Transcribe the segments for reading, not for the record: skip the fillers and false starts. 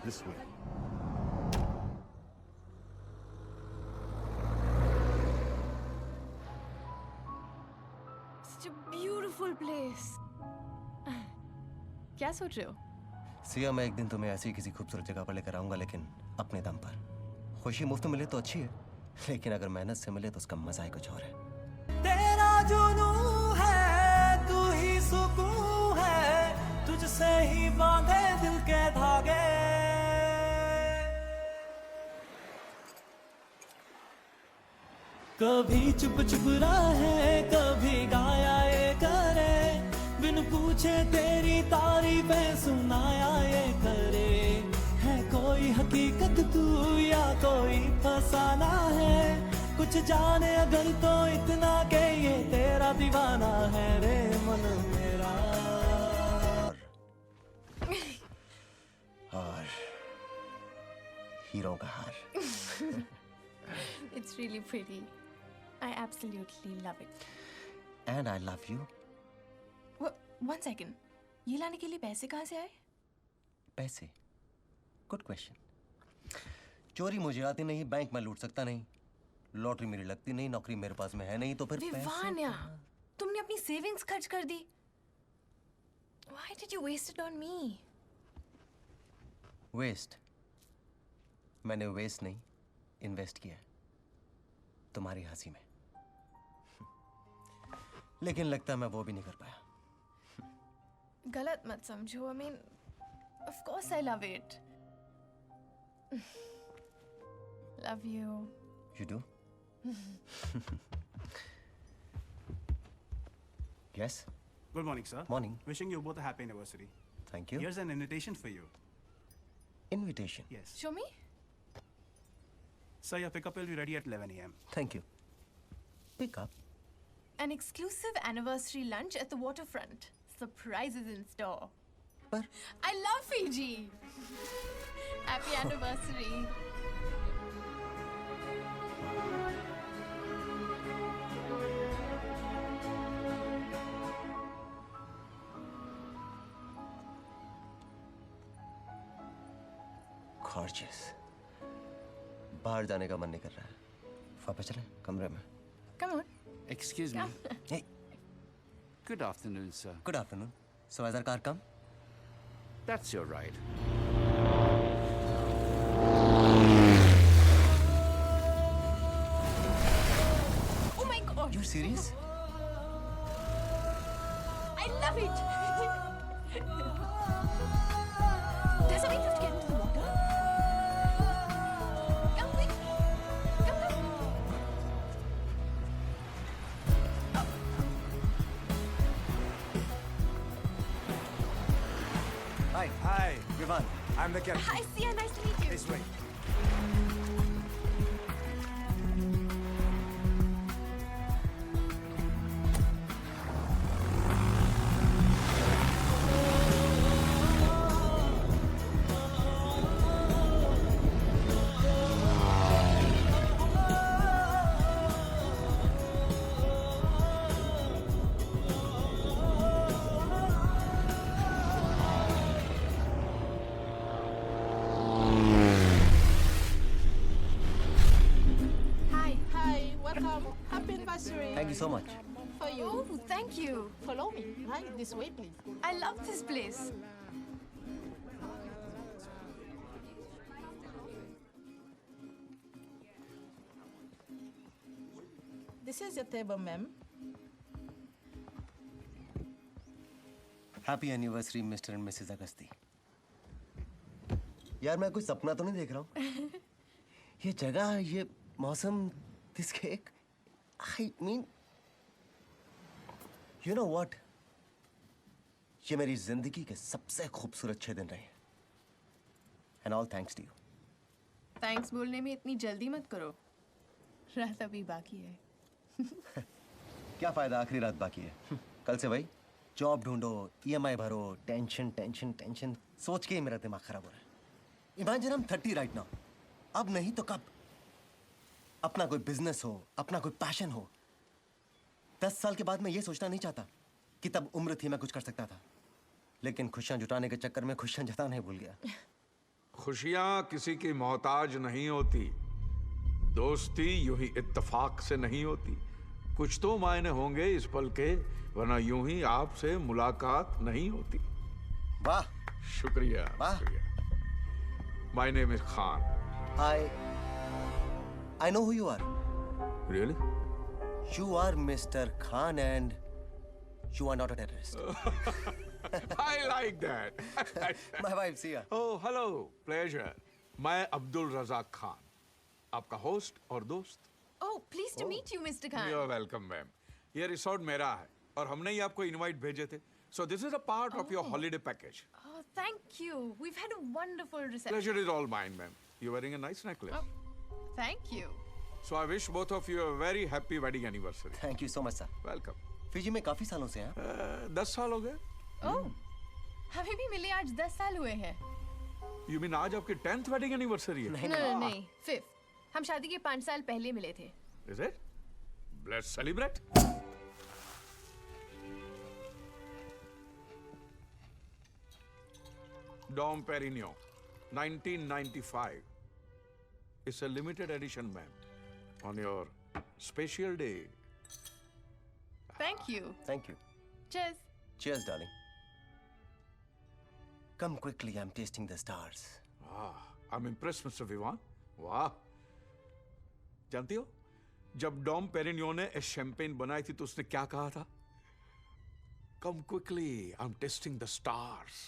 This way. Such a beautiful place. क्या सोच रहे हो? सिया, मैं एक दिन तुम्हें ऐसी किसी खूबसूरत जगह पर लेकर आऊंगा, लेकिन अपने दम पर। खुशी मुफ्त मिले तो अच्छी है, लेकिन अगर मेहनत से मिले तो उसका मजा ही कुछ और है। तेरा जुनू है, तू ही सुकून है, तुझसे ही बांधे दिल के धागे। कभी चुप चुप रहे, कभी गाया ये करे, बिन पूछे तेरी तारीफें सुनाया ये करे। है कोई हकीकत तू या कोई फसाना है, कुछ जाने अगर तो इतना के ये तेरा दीवाना है रे मन मेरा। और हीरो का हार। It's really pretty. I absolutely love it. And I love you. One second. ये लाने के लिए पैसे कहाँ से आए? पैसे? Good question. चोरी मुझे आती नहीं, बैंक में लूट सकता नहीं, लॉटरी मेरी लगती नहीं, नौकरी मेरे पास में है नहीं, तो फिर विवान्या, तुमने अपनी सेविंग्स खर्च कर दी। Why did you waste it on me? Waste? मैंने वेस्ट नहीं, इन्वेस्ट किया तुम्हारी हंसी में। लेकिन लगता है मैं वो भी नहीं कर पाया। गलत मत समझो। I mean, of course I love it. Love you. You do? Yes? Good morning, sir. Morning. Wishing you both a happy anniversary. Thank you. Here's an invitation for you. Invitation. Yes. Show me. Sir, your pickup will be ready at 11 a.m. Thank you. Pick up. An exclusive anniversary lunch at the waterfront. Surprises in store. पर I love Fiji. Happy anniversary. Gorgeous. बाहर जाने का मन नहीं कर रहा है। वापस चलें कमरे में। Come on. Excuse me. Hey, Good afternoon, sir. good afternoon. So has our car come? That's your ride. Oh my God. You're serious? I love it. There's a way to get into the water. Come quick. Come, come. Hi, Hi, Vivan. I'm the captain. Hi, Sia. Nice to meet you. This way. Hi. Hi, welcome. Happy anniversary. Thank you so much. For you. Oh, thank you. Follow me. Right, this way, please. I love this place. This is your table, ma'am. Happy anniversary mister and Mrs Agasti. यार मैं कोई सपना तो नहीं देख रहा हूँ? ये जगह, ये मौसम, this cake, I mean, you know what, ये मेरी जिंदगी के सबसे खूबसूरत 6 दिन रहे। And all thanks to you. Thanks बोलने में इतनी जल्दी मत करो। रात अभी बाकी है। क्या फायदा, आखिरी रात बाकी है। कल से भाई जॉब ढूंढो, ईएमआई भरो, टेंशन टेंशन टेंशन, सोच के ही मेरा दिमाग खराब हो रहा है। इमेजिन हम 30 राइट नाउ, अब नहीं तो कब? अपना कोई बिजनेस हो, अपना कोई पैशन हो। 10 साल के बाद मैं ये सोचना नहीं चाहता कि तब उम्र थी मैं कुछ कर सकता था, लेकिन खुशियां जुटाने के चक्कर में खुशियां जताना ही भूल गया। खुशियां किसी की मोहताज नहीं होती, दोस्ती यूं ही इत्तेफाक से नहीं होती। कुछ तो मायने होंगे इस पल के, वरना यूं ही आपसे मुलाकात नहीं होती। वाह। शुक्रिया वाह। शुक्रिया। My name is Khan. I know who you are. Really? You are Mr. Khan and you are not a terrorist. I like that. My wife Sia. Oh hello, pleasure. मैं अब्दुल रजाक खान, आपका होस्ट और दोस्त। Oh, pleased to meet you, Mr. Khan. You are welcome ma'am. ये resort मेरा है और हमने ही आपको इनवाइट भेजे थे। So this is a part of your holiday package. Oh, thank you. We've had a wonderful reception. Pleasure is all mine, ma'am. You're wearing a nice necklace. Oh, thank you. So I wish both of you a very happy wedding anniversary. Thank you so much, sir. Welcome. Fiji में काफी सालों से हैं। 10 साल हो गए? Oh, हमें भी मिले आज 10 साल हुए हैं। You mean आज आपकी 10th wedding anniversary है? नहीं, 5th. हम शादी के 5 साल पहले मिले थे। Is it? Let's celebrate. Dom Perignon, 1995. It's a limited edition, ma'am. On your special day. Thank you. Thank you. Cheers. Cheers, darling. Come quickly, I'm tasting the stars. I'm impressed, Mr. Vivan. वाह। जानती हो, जब Dom पेरिनियो ने champagne बनाई थी तो उसने क्या कहा था? Come quickly, I'm tasting the stars.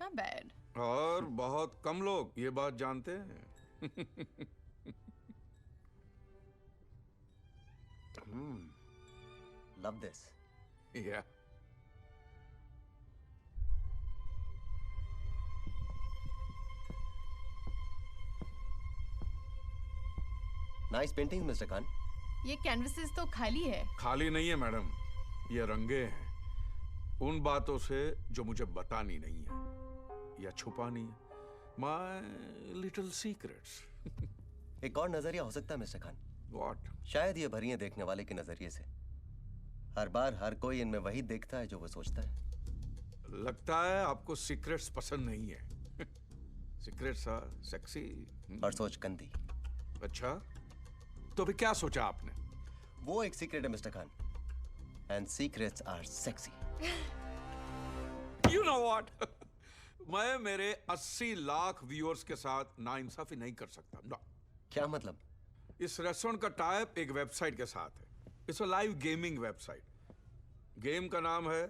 Not bad. और बहुत कम लोग ये बात जानते हैं। Love this. Yeah. Nice paintings, Mr. Khan. ये कैनवसेस तो खाली है। खाली नहीं है मैडम, ये रंगे हैं उन बातों से जो मुझे बतानी नहीं है या छुपानी है। My little secrets. एक और नजरिया हो सकता है मिस्टर खान। What? शायद ये भरी हैं देखने वाले के नजरिए से। हर बार हर कोई इनमें वही देखता है जो वो सोचता है। लगता है आपको सीक्रेट्स पसंद नहीं है। Secrets are sexy. और सोच गंदी। अच्छा, तो भी क्या सोचा आपने? वो एक सीक्रेट है mister Khan. And secrets are sexy. You know what? मैं मेरे 80 लाख व्यूअर्स के साथ नाइंसाफी नहीं कर सकता। No. क्या मतलब? इस रेस्टोरेंट का टाइप एक वेबसाइट के साथ है। It's a live gaming website. Game का नाम है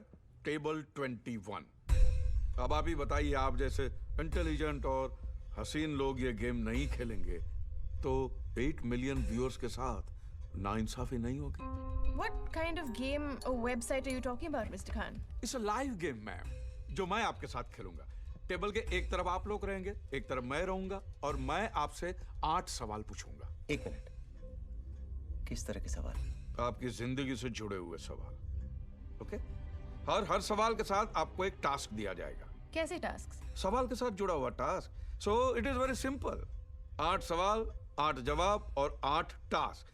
टेबल 21। अब आप ही बताइए, आप जैसे इंटेलिजेंट और हसीन लोग ये गेम नहीं खेलेंगे तो 8 मिलियन व्यूअर्स के साथ नाइंसाफी नहीं होगी। What kind of game or website are you talking about, Mr. Khan? It's a live game ma'am, जो मैं आपके साथ खेलूंगा। टेबल के एक तरफ आप लोग रहेंगे, एक तरफ मैं रहूंगा और मैं आपसे 8 सवाल पूछूंगा। एक मिनट, किस तरह के सवाल? आपकी जिंदगी से जुड़े हुए सवाल। ओके? हर सवाल के साथ आपको एक टास्क दिया जाएगा। कैसे टास्क? सवाल के साथ जुड़ा हुआ task. So it is very simple. 8 सवाल, 8 जवाब और 8 टास्क।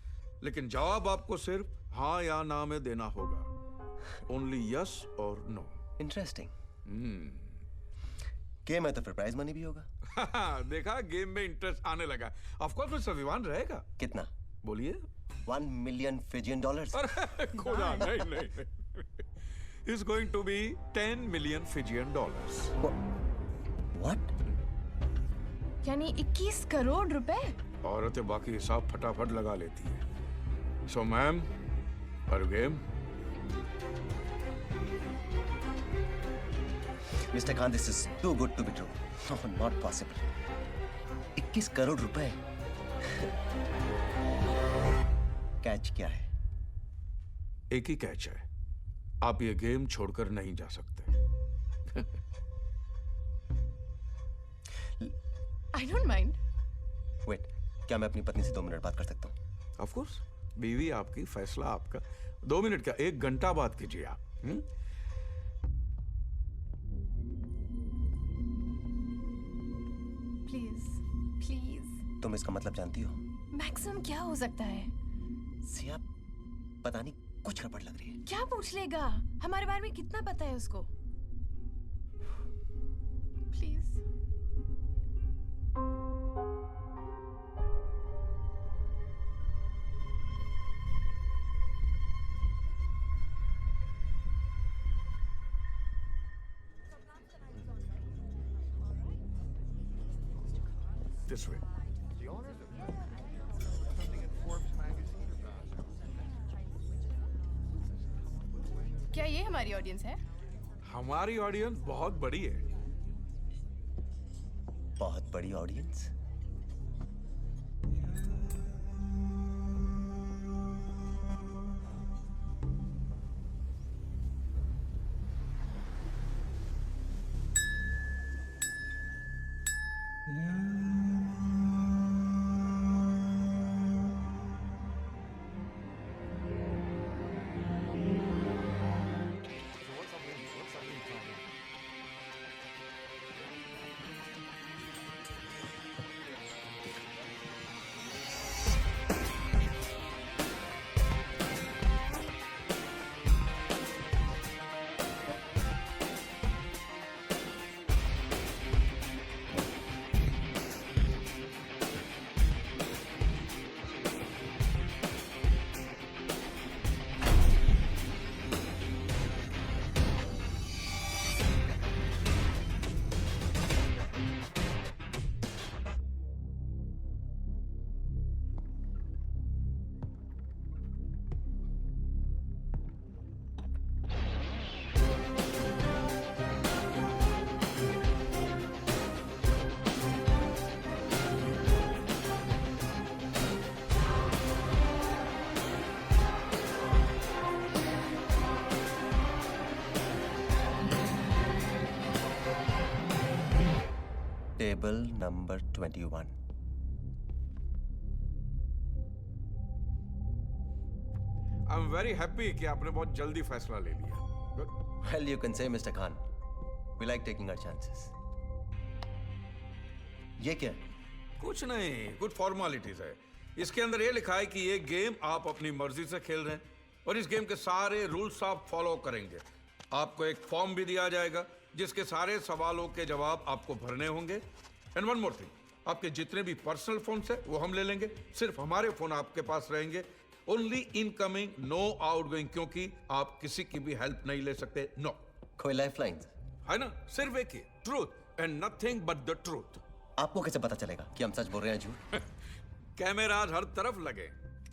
लेकिन जवाब आपको सिर्फ हाँ या ना में देना होगा। ओनली यस और नो। इंटरेस्टिंग। गेम है तो फिर प्राइज मनी भी होगा। देखा, गेम में इंटरेस्ट आने लगा। ऑफ कोर्स मिस्टर विवान रहेगा। कितना? बोलिए। $1 million Fijian dollars. अरे खुदा, नहीं। It's going to be 10 million Fijian dollars. What? यानी 21 करोड़ रुपए? औरतें बाकी हिसाब फटाफट लगा लेती है। So ma'am, are you game? Mr. Khan, this is too good to be true. No, not possible. 21 crore रुपए। कैच क्या है? एक ही कैच है, आप ये गेम छोड़कर नहीं जा सकते। I don't mind. Wait, क्या मैं अपनी पत्नी से 2 मिनट बात कर सकता हूँ? ऑफ कोर्स, बीवी आपकी, फैसला आपका। 2 मिनट का, 1 घंटा बात कीजिए आप। प्लीज। तुम इसका मतलब जानती हो? मैक्सिमम क्या हो सकता है? सिया, पता नहीं कुछ गड़बड़ लग रही है। क्या पूछ लेगा? हमारे बारे में कितना पता है उसको? प्लीज। This way. क्या ये हमारी ऑडियंस है? हमारी ऑडियंस बहुत बड़ी है. बहुत बड़ी audience. Table number 21. I'm very happy कि आपने बहुत जल्दी फैसला ले लिया. Good. Well, you can say, Mr. Khan, we like taking our chances. ये क्या है? कुछ नहीं, कुछ फॉर्मेलिटीज है. इसके अंदर ये लिखा है कि ये गेम आप अपनी मर्जी से खेल रहे हैं और इस गेम के सारे रूल्स आप फॉलो करेंगे. आपको एक फॉर्म भी दिया जाएगा जिसके सारे सवालों के जवाब आपको भरने होंगे. एंड वन मोर थिंग, आपके जितने भी पर्सनल फोन्स है वो हम ले लेंगे. सिर्फ हमारे फोन आपके पास रहेंगे. ओनली इनकमिंग, नो आउटगोइंग, क्योंकि आप किसी की भी हेल्प नहीं ले सकते. नो. कोई लाइफलाइन है ना? सिर्फ एक ही, truth and nothing but the truth. आपको कैसे पता चलेगा कि हम सच बोल रहे हैं झूठ? कैमराज हर तरफ लगे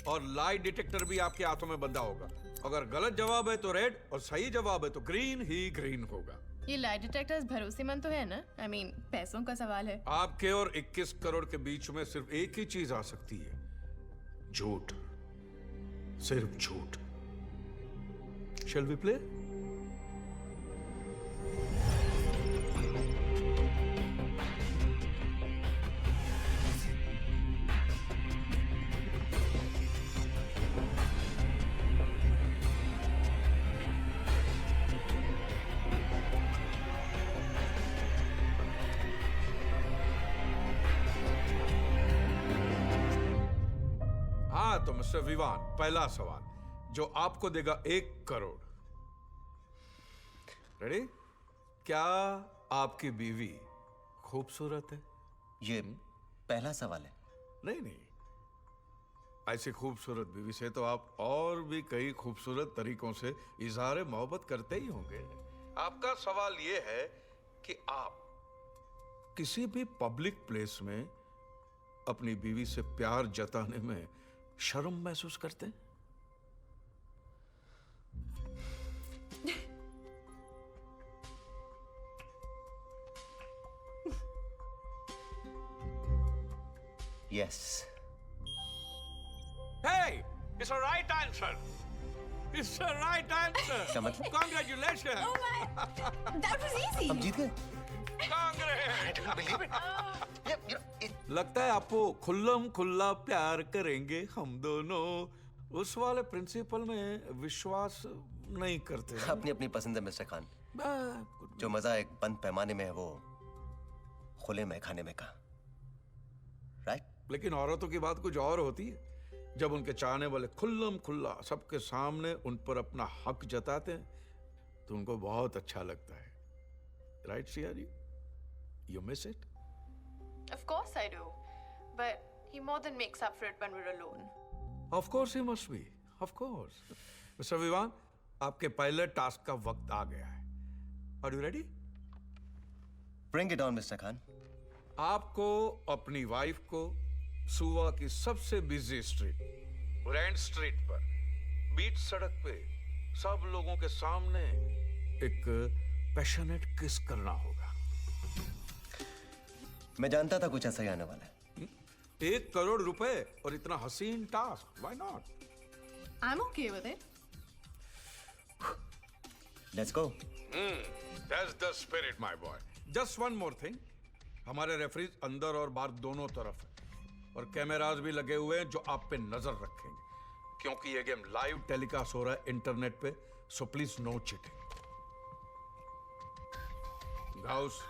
और लाई डिटेक्टर भी आपके हाथों में बंधा होगा. अगर गलत जवाब है तो रेड और सही जवाब है तो ग्रीन ही ग्रीन होगा. ये लाई डिटेक्टर्स भरोसेमंद तो है ना? I mean, पैसों का सवाल है. आपके और 21 करोड़ के बीच में सिर्फ एक ही चीज आ सकती है, झूठ. सिर्फ झूठ. Shall we play? हाँ तो मिस्टर विवान, पहला सवाल जो आपको देगा 1 करोड़. रेडी? क्या आपकी बीवी खूबसूरत है? ये पहला सवाल है. नहीं नहीं, ऐसी खूबसूरत बीवी से तो आप और भी कई खूबसूरत तरीकों से इजहार मोहब्बत करते ही होंगे. आपका सवाल यह है कि आप किसी भी पब्लिक प्लेस में अपनी बीवी से प्यार जताने में शर्म महसूस करते हैं? Yes. Hey, it's a right answer. It's a right answer. क्या मतलब? Congratulations. Oh my, that was easy. हम जीत गए. Congrats. लगता है आपको खुल्लम खुल्ला प्यार करेंगे हम दोनों. उस वाले प्रिंसिपल में विश्वास नहीं करते. अपनी अपनी पसंद है मिस्टर खान. जो मजा एक बंद पैमाने में है वो खुले में खाने में का. राइट? लेकिन औरतों की बात कुछ और होती है. जब उनके चाहने वाले खुल्लम खुल्ला सबके सामने उन पर अपना हक जताते हैं तो उनको बहुत अच्छा लगता है. राइट सियारी? You miss it? Of course I do. But he more than makes up for it when we're alone. Of course he must be. Of course. Mr. Vivan, आपके पहले टास्क का वक्त आ गया है. Are you ready? Bring it on, Mr. Khan. आपको अपनी wife को सुवा की सबसे बिजी स्ट्रीट, ग्रैंड स्ट्रीट पर, बीच सड़क पे सब लोगों के सामने एक पैशनेट किस करना होगा। मैं जानता था कुछ ऐसा ही आने वाला है। 1 करोड़ रुपए और इतना हसीन task, why not? I'm okay with it. Let's go. That's the spirit, my boy. Just one more thing. हमारे रेफरीज अंदर और बाहर दोनों तरफ है और कैमरास भी लगे हुए हैं जो आप पे नजर रखेंगे, क्योंकि ये गेम लाइव टेलीकास्ट हो रहा है इंटरनेट पे, so please no cheating. Guys,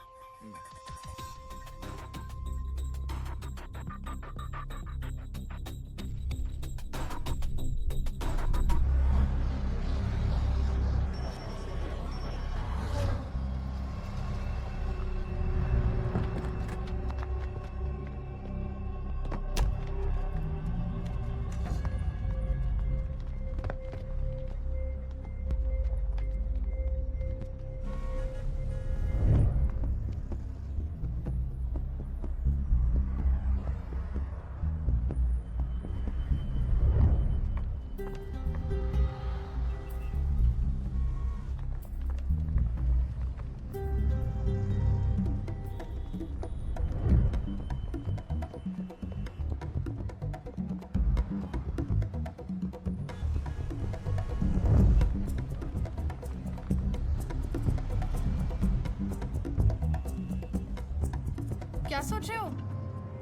क्या सोच रहे हो?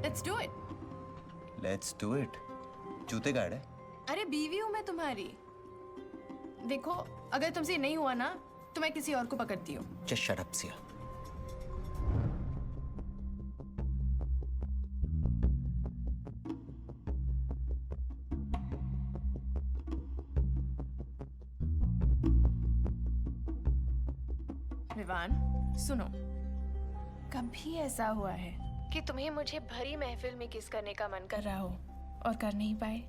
Let's do it. Let's do it. जूते गाड़ है। अरे बीवी हूं मैं तुम्हारी। देखो, अगर तुमसे नहीं हुआ ना तो मैं किसी और को पकड़ती हूँ। Just shut up Sia. Vivaan, सुनो, कभी ऐसा हुआ है कि तुम्हें मुझे भरी महफिल में किस करने का मन कर रहा हो और कर नहीं पाए?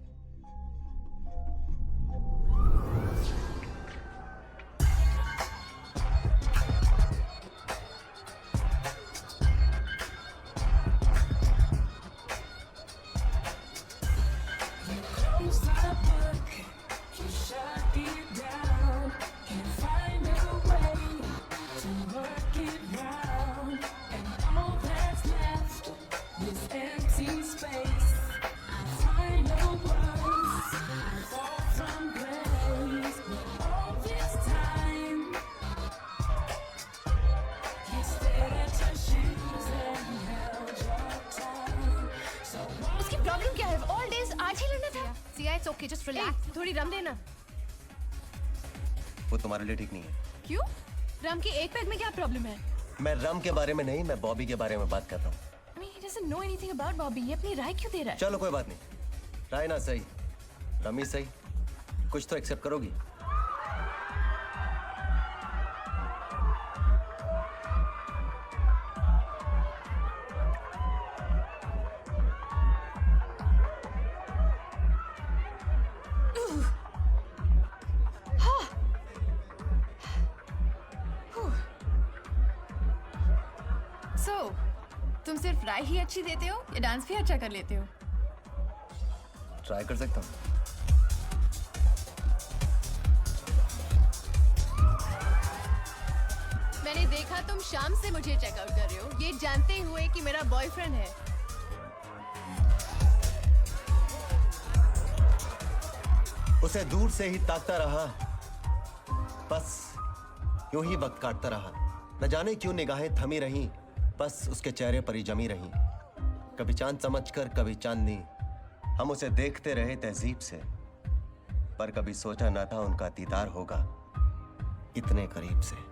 उसकी प्रॉब्लम क्या है? ऑल डेज आज ही लेना था। Siya, it's okay, just relax. थोड़ी रम देना। वो तुम्हारे लिए ठीक नहीं है। क्यों? रम के एक पैक में क्या प्रॉब्लम है? मैं रम के बारे में नहीं, मैं बॉबी के बारे में बात कर रहा हूँ। I mean, he doesn't know anything about Bobby. ये अपनी राय क्यों दे रहा है? चलो कोई बात नहीं, राय ना सही, रमी सही, कुछ तो एक्सेप्ट करोगी। So, तुम सिर्फ राय ही अच्छी देते हो या डांस भी अच्छा कर लेते हो? ट्राई कर सकता हूँ। मैंने देखा तुम शाम से मुझे चेकआउट कर रहे हो, ये जानते हुए कि मेरा बॉयफ्रेंड है। उसे दूर से ही ताकता रहा, बस यूं ही वक्त काटता रहा। न जाने क्यों निगाहें थमी रहीं, बस उसके चेहरे पर ही जमी रहीं। कभी चांद समझकर, कभी चांदनी, हम उसे देखते रहे तहजीब से, पर कभी सोचा ना था उनका दीदार होगा इतने करीब से।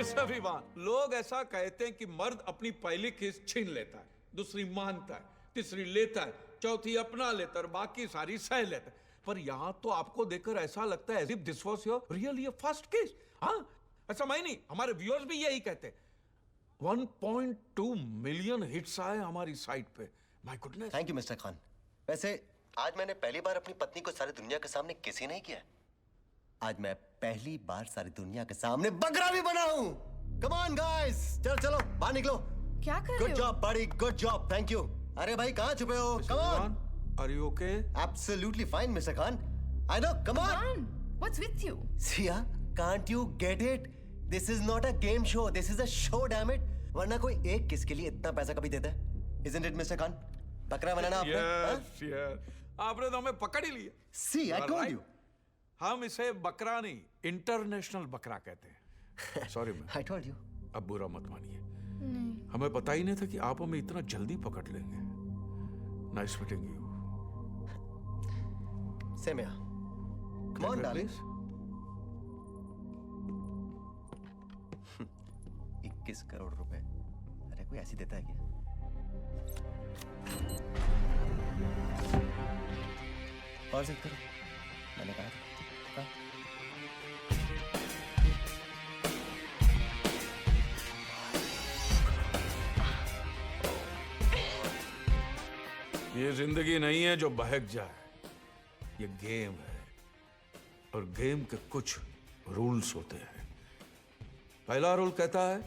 मिस्टर विवान, लोग ऐसा कहते हैं कि मर्द अपनी पहली किस छीन लेता है, दूसरी मानता है, तीसरी लेता है, चौथी अपना लेता है और बाकी सारी सह लेता है। पर यहाँ तो आपको देखकर ऐसा लगता है as if this was your really a first kiss। हाँ, ऐसा मैं नहीं, हमारे व्यूअर्स भी यही कहते हैं। 1.2 मिलियन हिट्स आए हमारी साइट पे। My goodness. Thank you mister Khan. वैसे आज मैंने पहली बार अपनी पत्नी को सारी दुनिया के सामने किसी नहीं किया। आज मैं पहली बार सारी दुनिया के सामने बकरा भी बना हूं। कम ऑन गाइस, चलो चलो बाहर निकलो। क्या कर गुड रहे हो? जॉब बड़ी, गुड जॉब, थैंक यू। अरे भाई कहाँ छुपे हो? Come on. Are you okay? Absolutely fine mister Khan. I know, come on. Khan, what's with you? Sia, can't you get it? This is not a game show. This is a show, damn it. वरना कोई एक किस के लिए इतना पैसा कभी देता है? Isn't it, Mr. Khan? बकरा बनाना आपने? हाँ? यस यस, आपने तो हमें पकड़ ही लिया। See, I told Right. you. हम इसे बकरा नहीं, इंटरनेशनल बकरा कहते हैं। Sorry ma'am, I told you. अब बुरा मत मानिए। हमें पता ही नहीं था कि आप हमें इतना जल्दी पकड़ लेंगे। Nice meeting you. Same here. Come on, darling. 21 crore रुपए। अरे कोई ऐसी देता है क्या? और चेक करो। मैंने कहा था। ये जिंदगी नहीं है जो बहक जाए, ये गेम है और गेम के कुछ रूल्स होते हैं। पहला रूल कहता है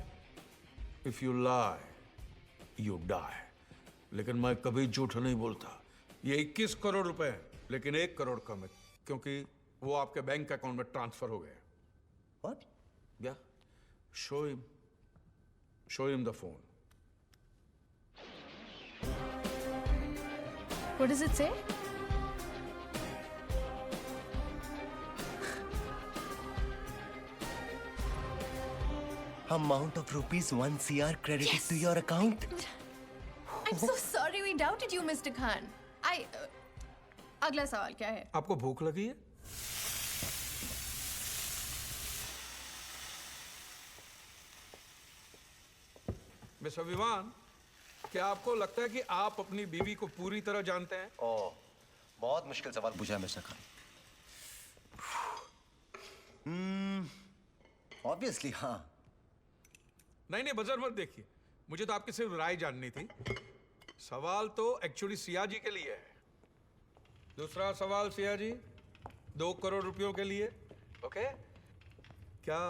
if you lie you die, लेकिन मैं कभी झूठ नहीं बोलता। ये 21 करोड़ रुपए है, लेकिन 1 करोड़ कम है क्योंकि वो आपके बैंक अकाउंट में ट्रांसफर हो गए। What? या show him the phone. What does it say? Amount of rupees 1 CR credited to your account. I'm so sorry we doubted you, Mr. Khan. अगला सवाल क्या है? आपको भूख लगी है? मिस्टर विवान, क्या आपको लगता है कि आप अपनी बीवी को पूरी तरह जानते हैं? ओह, बहुत मुश्किल सवाल पूछा है मिस्टर खान। ऑब्वियसली हाँ। नहीं नहीं, बजर मत देखिए, मुझे तो आपकी सिर्फ राय जाननी थी। सवाल तो एक्चुअली सिया जी के लिए है। दूसरा सवाल सिया जी, 2 करोड़ रुपयों के लिए। ओके, क्या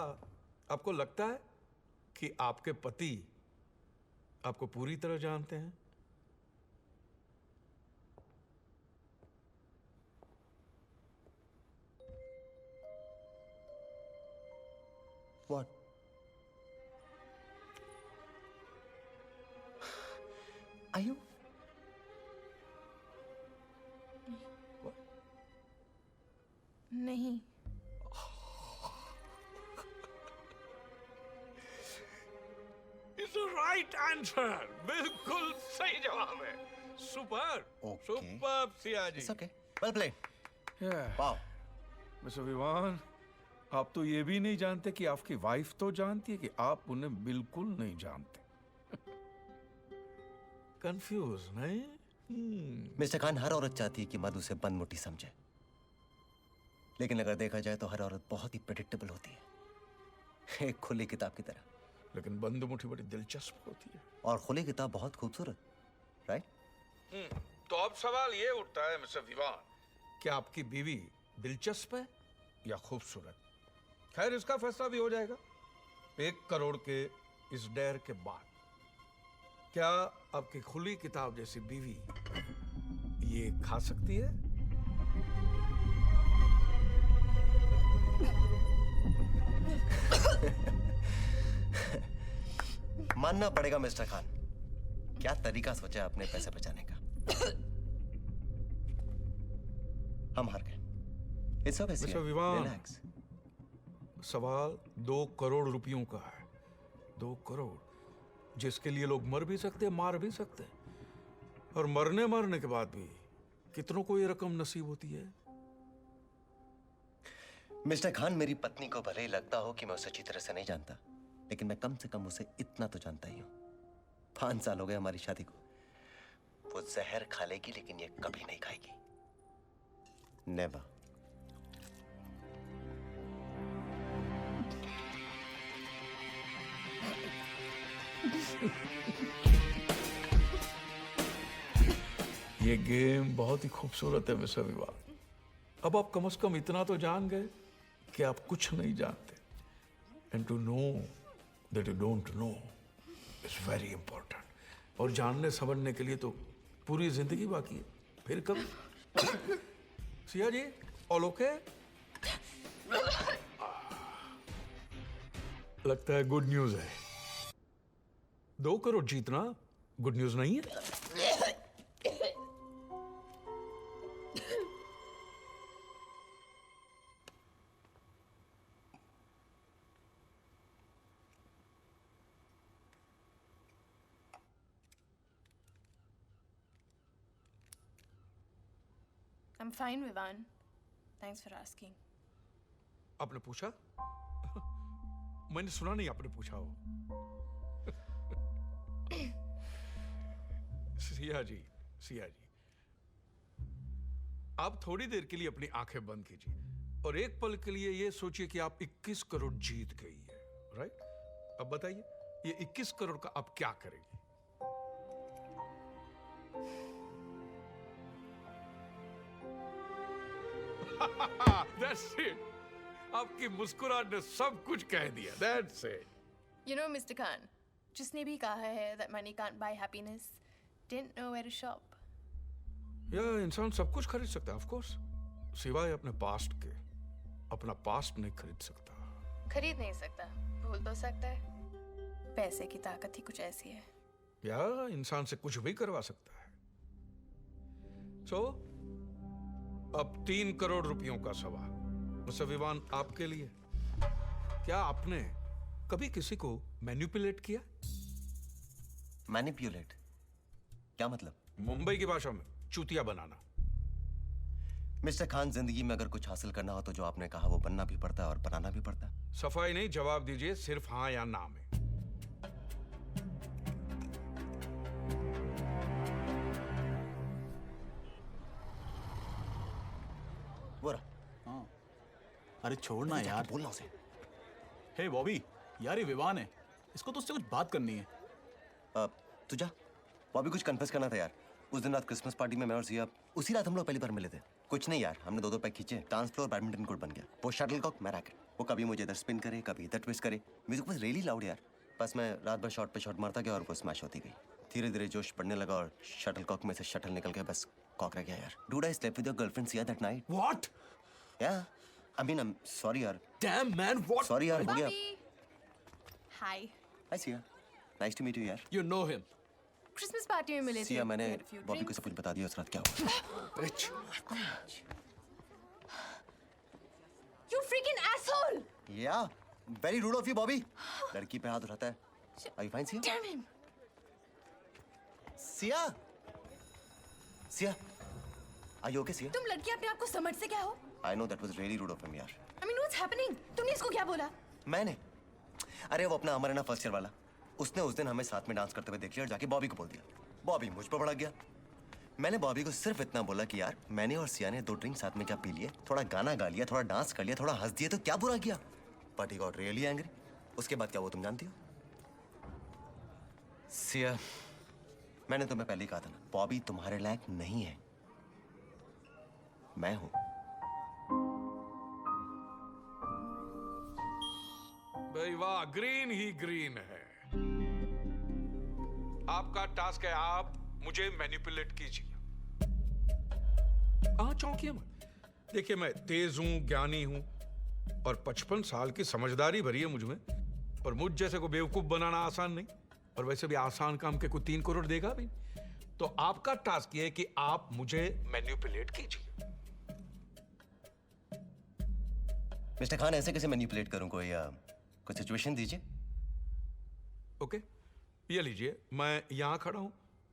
आपको लगता है कि आपके पति आपको पूरी तरह जानते हैं? What? Are you? नहीं। It's the right answer. बिल्कुल सही जवाब है। Super, Okay. Super Sia ji. It's okay. Well played. Wow. Mister Vivaan, आप तो ये भी नहीं जानते कि आपकी वाइफ तो जानती है कि आप उन्हें बिल्कुल नहीं जानते। कंफ्यूज नहीं? मिस्टर खान, हर औरत चाहती है कि मर्द उसे बंद मुट्ठी समझे, लेकिन अगर देखा जाए तो हर औरत बहुत ही प्रेडिक्टेबल होती है, एक खुली किताब की तरह। लेकिन बंद मुट्ठी बड़ी दिलचस्प होती है। और खुली किताब बहुत खूबसूरत, राइट? तो अब सवाल ये उठता है मिस्टर विवान, क्या आपकी बीवी दिलचस्प है या खूबसूरत? खैर, इसका फैसला भी हो जाएगा 1 करोड़ के इस डेर के बाद। क्या आपकी खुली किताब जैसी बीवी ये खा सकती है? मानना पड़ेगा मिस्टर खान, क्या तरीका सोचा आपने पैसे बचाने का। हम हार गए। It's okay, mister Sia. Vivaan, Relax. सवाल 2 करोड़ रुपयों का है। 2 करोड़ जिसके लिए लोग मर भी सकते, मार भी सकते, और मरने के बाद भी कितनों को ये रकम नसीब होती है। मिस्टर खान, मेरी पत्नी को भले ही लगता हो कि मैं उसे अच्छी तरह से नहीं जानता, लेकिन मैं कम से कम उसे इतना तो जानता ही हूँ। 5 साल हो गए हमारी शादी को। वो जहर खा लेगी लेकिन ये कभी नहीं खाएगी। नेवर। ये गेम बहुत ही खूबसूरत है मिस्टर विवाह। अब आप कम से कम इतना तो जान गए कि आप कुछ नहीं जानते। And to know that you don't know is very important. और जानने समझने के लिए तो पूरी जिंदगी बाकी है। फिर कभी सिया जी ऑल ओके? लगता है गुड न्यूज है। 2 करोड़ जीतना गुड न्यूज नहीं है? I'm fine, Vivan. Thanks for asking. आपने पूछा? मैंने सुना नहीं आपने पूछा हो। सिया जी, आप थोड़ी देर के लिए अपनी आंखें बंद कीजिए और एक पल के लिए ये सोचिए कि आप 21 करोड़ जीत गई है, राइट? अब बताइए, ये 21 करोड़ का आप क्या करेंगे? That's it. आपकी मुस्कुराहट ने सब कुछ कह दिया। That's it. You know, Mr. Khan, जिसने भी कहा है that money can't buy happiness, didn't know where to shop. या इंसान सब कुछ खरीद सकता है, of course, सिवाय अपने पास्ट के। अपना पास्ट नहीं खरीद सकता। खरीद नहीं सकता, भूल तो सकता है। पैसे की ताकत ही कुछ ऐसी है। या इंसान से कुछ भी करवा सकता है। So, अब 3 करोड़ रुपयों का सवाल। मिस्टर विवान, आपके लिए। क्या आपने कभी किसी को मैनिपुलेट किया? मैनिपुलेट? क्या मतलब? मुंबई की भाषा में चूतिया बनाना। मिस्टर खान, जिंदगी में अगर कुछ हासिल करना हो तो जो आपने कहा वो बनना भी पड़ता है और बनाना भी पड़ता है। सफाई नहीं, जवाब दीजिए सिर्फ हाँ या ना में। वो रहा। अरे छोड़ना जाके यार। बोलना उसे। हे बॉबी, यार ये विवान है, इसको तो उससे कुछ बात करनी है। तू जा। वो अभी कुछ कन्फेस करना था यार। उस दिन रात क्रिसमस पार्टी में मैं और सिया, उसी रात हम लोग पहली बार मिले थे। कुछ नहीं यार, हमने 2-2 पैक खींचे। डांस फ्लोर बैडमिंटन कोर्ट बन गया। वो शटलकॉक, मैं रैकेट। वो कभी मुझे इधर स्पिन करे, कभी इधर ट्विस्ट करे। म्यूजिक वाज रियली लाउड यार। बस मैं रात भर शॉट पे शॉट मारता गया और वो स्मैश होती गई। धीरे धीरे जोश बढ़ने लगा और शटलकॉक में से शटल निकल गया, बस कॉक रह गया यार। Dude, I slept with your girlfriend Siya that night. What? Yeah, I mean, I'm sorry यार। Damn man, what? Sorry यार, हो गया। Hi. Hi Siya, nice to meet you यार। You know him. Christmas party में मिले थे। सिया, मैंने We had a few Bobby को drinks. सब कुछ बता दिया उस रात क्या हुआ। Bitch. You freaking asshole! Yeah, very rude of you, Bobby. लड़की पे हाथ उठाता है। Are you fine Siya? Damn him! Siya, Siya, are you okay Siya? तुम लड़की अपने आप को समझ से क्या हो? I know that was really rude of him यार। I mean, what's happening? तुमने इसको क्या बोला? मैंने, अरे वो अपना अमर है ना फर्स्ट ईयर वाला, उसने उस दिन हमें साथ में डांस करते हुए देख लिया और जाके बॉबी को बोल दिया। बॉबी मुझ पर भड़क गया। मैंने बॉबी को सिर्फ इतना बोला कि यार मैंने और सिया ने 2 ड्रिंक साथ में क्या पी लिए, थोड़ा गाना गा लिया, थोड़ा डांस कर लिया, थोड़ा हंस दिया, तो क्या बुरा किया? But he got really angry. उसके बाद क्या वो तुम जानती हो? सिया, मैंने तुम्हें पहले ही कहा था ना, बॉबी तुम्हारे लायक नहीं है, मैं हूं। भाई वाह, ग्रीन ही ग्रीन है। आपका टास्क है, आप मुझे मैनिपुलेट कीजिए। हाँ, चौंकिए मत। देखिए, मैं तेज हूं, ज्ञानी हूं और 55 साल की समझदारी भरी है मुझ में। और मुझ जैसे को बेवकूफ बनाना आसान नहीं, और वैसे भी आसान काम के कोई 3 करोड़ देगा भी। तो आपका टास्क ये है कि आप मुझे मैनिपुलेट कीजिए। मिस्टर खान, ऐसे कैसे मैनिपुलेट करूं? कोई सिचुएशन दीजिए। ओके, ये लीजिए, मैं यहां खड़ा हूं,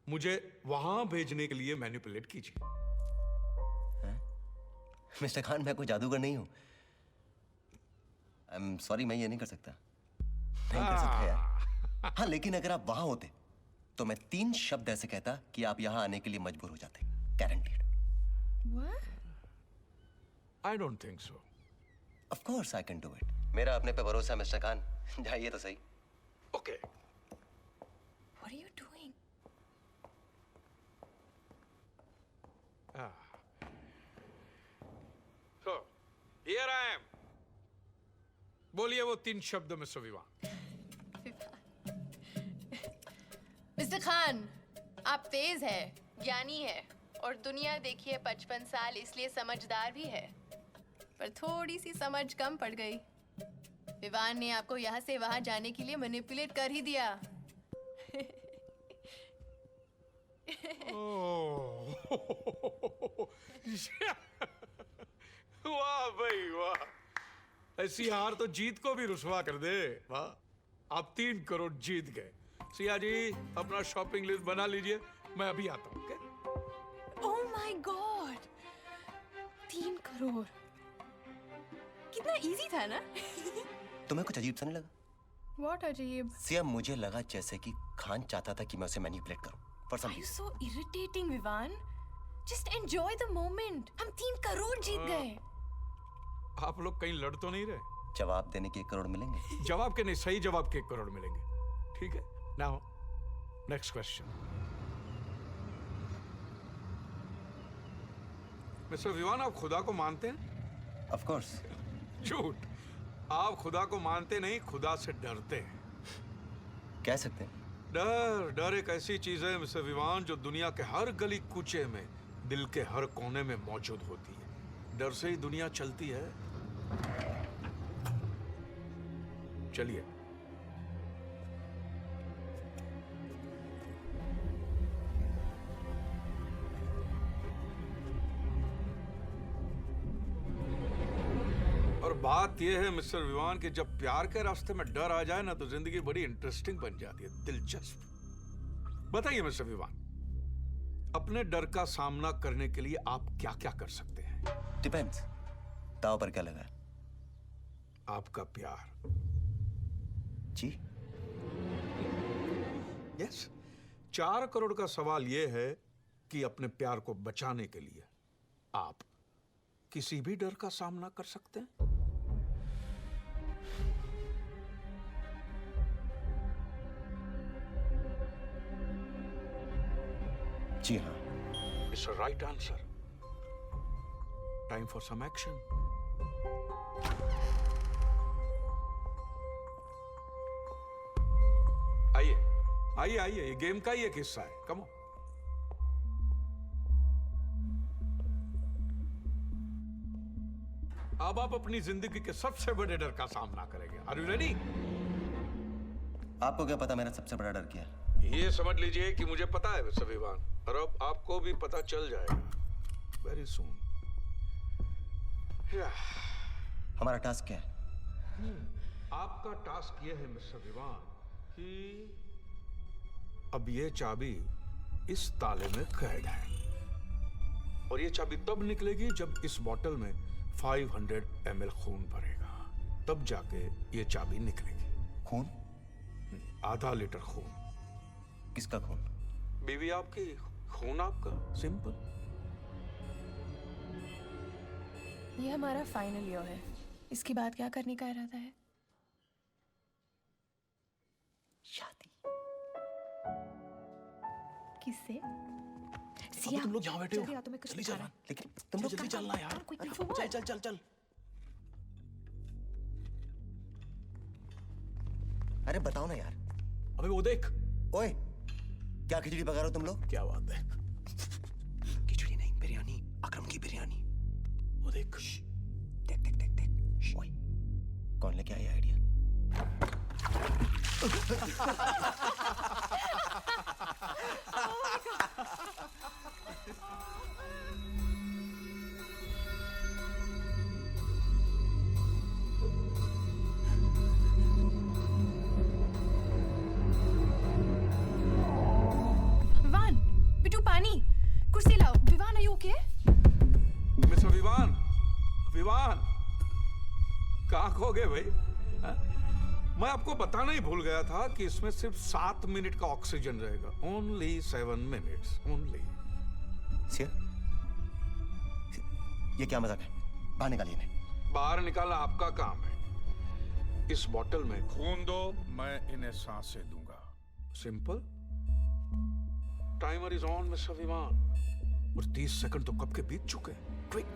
मुझे वहां भेजने के लिए मैनिपुलेट कीजिए। मिस्टर खान, मैं कोई जादूगर नहीं हूं। आई एम सॉरी, मैं ये नहीं कर सकता। नहीं कर सकता यार। हाँ, लेकिन अगर आप वहां होते तो मैं 3 शब्द ऐसे कहता कि आप यहां आने के लिए मजबूर हो जाते। Guaranteed. What? I don't think so. Of course I can do it. मेरा अपने पे भरोसा है मिस्टर खान। जाइए तो सही। Okay. What are you doing? So, here I am. बोलिए वो 3 शब्द मिस्टर विवान। मिस्टर खान, आप तेज है, ज्ञानी है और दुनिया देखिए 55 साल, इसलिए समझदार भी है, पर थोड़ी सी समझ कम पड़ गई। विवान ने आपको यहाँ से वहाँ जाने के लिए मैनिपुलेट कर ही दिया। वाह भाई वाह, ऐसी हार तो जीत को भी रुसवा कर दे। वाह, आप 3 करोड़ जीत गए। सिया जी अपना शॉपिंग लिस्ट बना लीजिए, मैं अभी आता हूँ। ओह माय गॉड, 3 करोड़, कितना इजी था ना? तुम्हें कुछ अजीब सा नहीं लगा? What अजीब? सिया, मुझे लगा जैसे कि खान चाहता था कि मैं उसे मैनिपुलेट करूं for some Are you reason. so irritating, Vivaan? Just enjoy the moment. हम 3 करोड़ जीत गए। आप लोग कहीं लड़ तो नहीं रहे? जवाब देने के 1 करोड़ मिलेंगे। जवाब के नहीं, सही जवाब के 1 करोड़ मिलेंगे। ठीक है, now next question. Mister Vivaan, आप खुदा को मानते हैं? Of course. झूठ, आप खुदा को मानते नहीं, खुदा से डरते हैं। कह सकते हैं। डर एक ऐसी चीज है मिस्टर विवान जो दुनिया के हर गली कूचे में, दिल के हर कोने में मौजूद होती है। डर से ही दुनिया चलती है। चलिए, और बात यह है मिस्टर विवान कि जब प्यार के रास्ते में डर आ जाए ना तो जिंदगी बड़ी इंटरेस्टिंग बन जाती है, दिलचस्प। बताइए मिस्टर विवान, अपने डर का सामना करने के लिए आप क्या क्या कर सकते हैं? डिपेंड्स, दाव पर क्या लगा है? आपका प्यार। जी यस, 4 करोड़ का सवाल यह है कि अपने प्यार को बचाने के लिए आप किसी भी डर का सामना कर सकते हैं। जी हाँ। It's a right answer. Time for some action. आइए आइए आइए, ये गेम का ही एक हिस्सा है। Come on. अब आप अपनी जिंदगी के सबसे बड़े डर का सामना करेंगे। Are you ready? आपको क्या पता मेरा सबसे बड़ा डर क्या है? ये समझ लीजिए कि मुझे पता है मिस्टर विवान, और अब आपको भी पता चल जाएगा वेरी सून। हमारा टास्क क्या है? आपका टास्क ये है मिस्टर विवान कि अब ये चाबी इस ताले में कैद है, और ये चाबी तब निकलेगी जब इस बोतल में 500 ml खून भरेगा, तब जाके ये चाबी निकलेगी। खून? आधा लीटर खून। किसका खून? बीवी आपकी, खून आपका, सिंपल। ये हमारा फाइनल ईयर है, इसके बाद क्या करने का इरादा है? शादी। किससे? अबे तुम लोग यहाँ बैठे हो, जल्दी आ, तुम्हें कुछ जल्दी दिखा चल, रहा है। लेकिन तुम लोग जल्दी चलना यार। कोई अरे, info चल है? चल चल चल। अरे बताओ ना यार। अबे वो देख। ओए, क्या खिचड़ी पका रहे हो तुम लोग? क्या बात है? खिचड़ी नहीं, बिरयानी। अकरम की बिरयानी। वो देख। देख देख देख देख। ओए, कौन लेके आया आइडिया? विवान, बिट्टू पानी, कुर्सी लाओ। Vivaan, are you okay? Mister Vivaan, Vivaan कहाँ खो गए भाई? हाँ? मैं आपको बताना ही भूल गया था कि इसमें सिर्फ 7 मिनट का ऑक्सीजन रहेगा। Only 7 minutes only. सिया, ये क्या मजाक है? बाहर निकालिए इन्हें। बाहर निकालना आपका काम है। इस बोतल में खून दो, मैं इन्हें सांसें दूंगा। Simple. Timer is on mister विमान। और 30 सेकंड तो कब के बीत चुके हैं। Quick.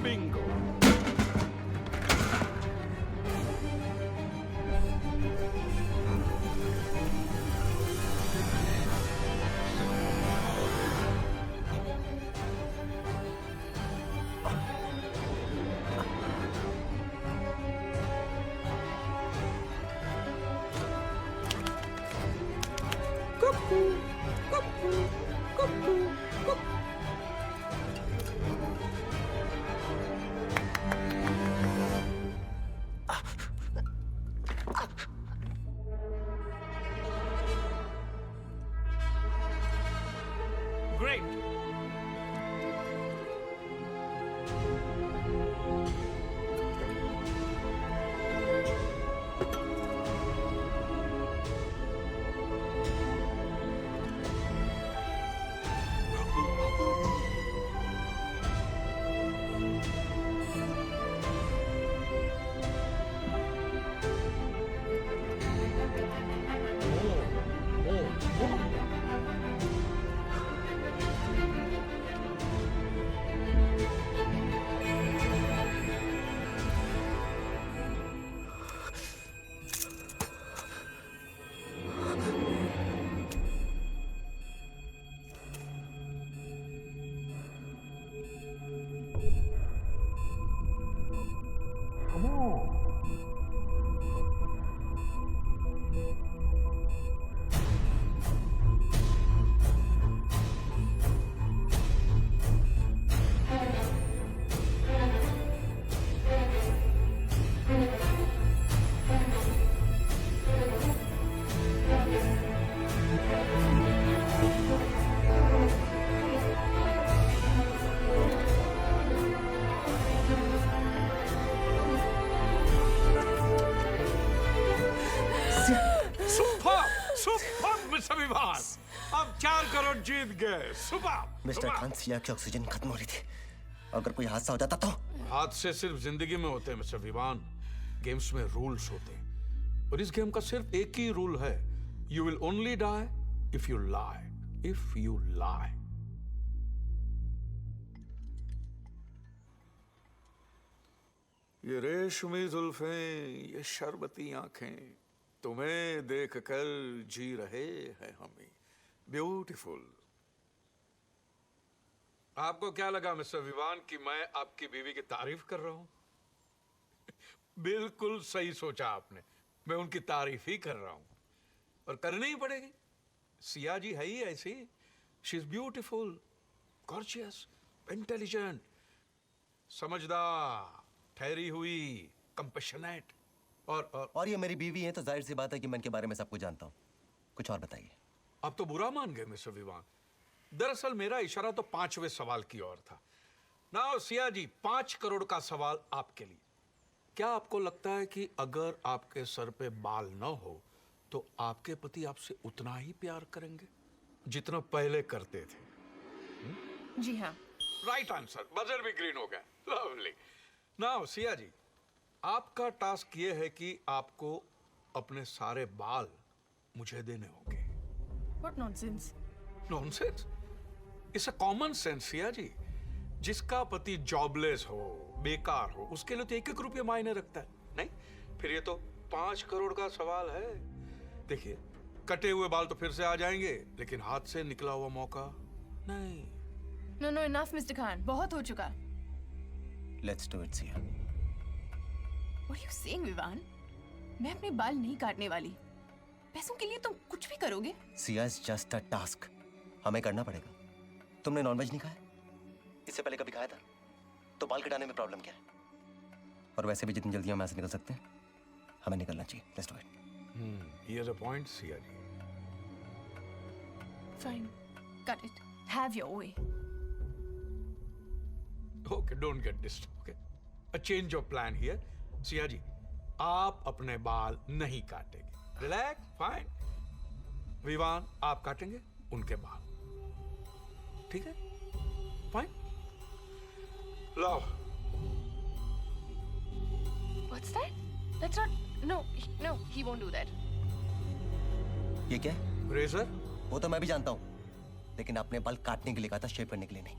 Bingo. Great. Mister Vibhas, अब 4 करोड़ जीत गए। सुपर। मिस्टर खान, सिया की ऑक्सीजन खत्म हो रही थी। अगर कोई हादसा हो जाता तो? हादसे सिर्फ जिंदगी में होते हैं मिस्टर विवान। गेम्स में रूल्स होते हैं और इस गेम का सिर्फ एक ही रूल है, you will only die if you lie. If you lie. ये रेशमी जुल्फें, ये शरबती आंखें, तुम्हें देखकर जी रहे हैं हमें। ब्यूटीफुल। आपको क्या लगा मिस्टर विवान कि मैं आपकी बीवी की तारीफ कर रहा हूं? बिल्कुल सही सोचा आपने। मैं उनकी तारीफ ही कर रहा हूं और करनी ही पड़ेगी। सिया जी है ही ऐसी। She is beautiful, gorgeous, intelligent, समझदार, ठहरी हुई, कंपैशनेट और ये मेरी बीवी है तो जाहिर सी बात है कि मैं इनके बारे में सब कुछ जानता हूँ। कुछ और बताइए। आप तो बुरा मान गए मिस्टर विवान। दरअसल मेरा इशारा तो 5वें सवाल की ओर था। नाउ सिया जी, 5 करोड़ का सवाल आपके लिए। क्या आपको लगता है कि अगर आपके सर पे बाल न हो तो आपके पति आपसे उतना ही प्यार करेंगे जितना पहले करते थे? जी हाँ। Right answer. बजर भी ग्रीन हो गया। लवली। नाउ सिया जी, आपका टास्क ये है कि आपको अपने सारे बाल मुझे देने होंगे। What nonsense? Nonsense? It's a common sense Siya ji. जिसका पति जॉबलेस हो, बेकार हो, उसके लिए तो 1-1 रुपया मायने रखता है, नहीं? फिर ये तो 5 करोड़ का सवाल है। देखिए, कटे हुए बाल तो फिर से आ जाएंगे, लेकिन हाथ से निकला हुआ मौका नहीं। No no, enough mister Khan, बहुत हो चुका। Let's do it Sia. What are you saying, Vivaan? मैं अपने बाल नहीं काटने वाली। पैसों के लिए तुम कुछ भी करोगे? Siya is just a task, हमें करना पड़ेगा। तुमने नॉनवेज नहीं खाया? इससे पहले कभी खाया था? तो बाल कटाने में प्रॉब्लम क्या है? और वैसे भी जितनी जल्दी हम यहाँ से निकल सकते हैं, हमें निकलना चाहिए। Let's do it. Here's a point, Sia ji. Fine, cut it. Have your way. Okay, don't get disturbed, okay? A change of plan here. Siya ji, आप अपने बाल नहीं काटेंगे। Relax, fine. विवान, आप काटेंगे उनके बाल, ठीक है? फाइन। लाओ। What's that? That's not. No, no, he won't do that. ये क्या है? रेजर? वो तो मैं भी जानता हूँ, लेकिन आपने बाल काटने के लिए कहा था, शेव करने के लिए नहीं।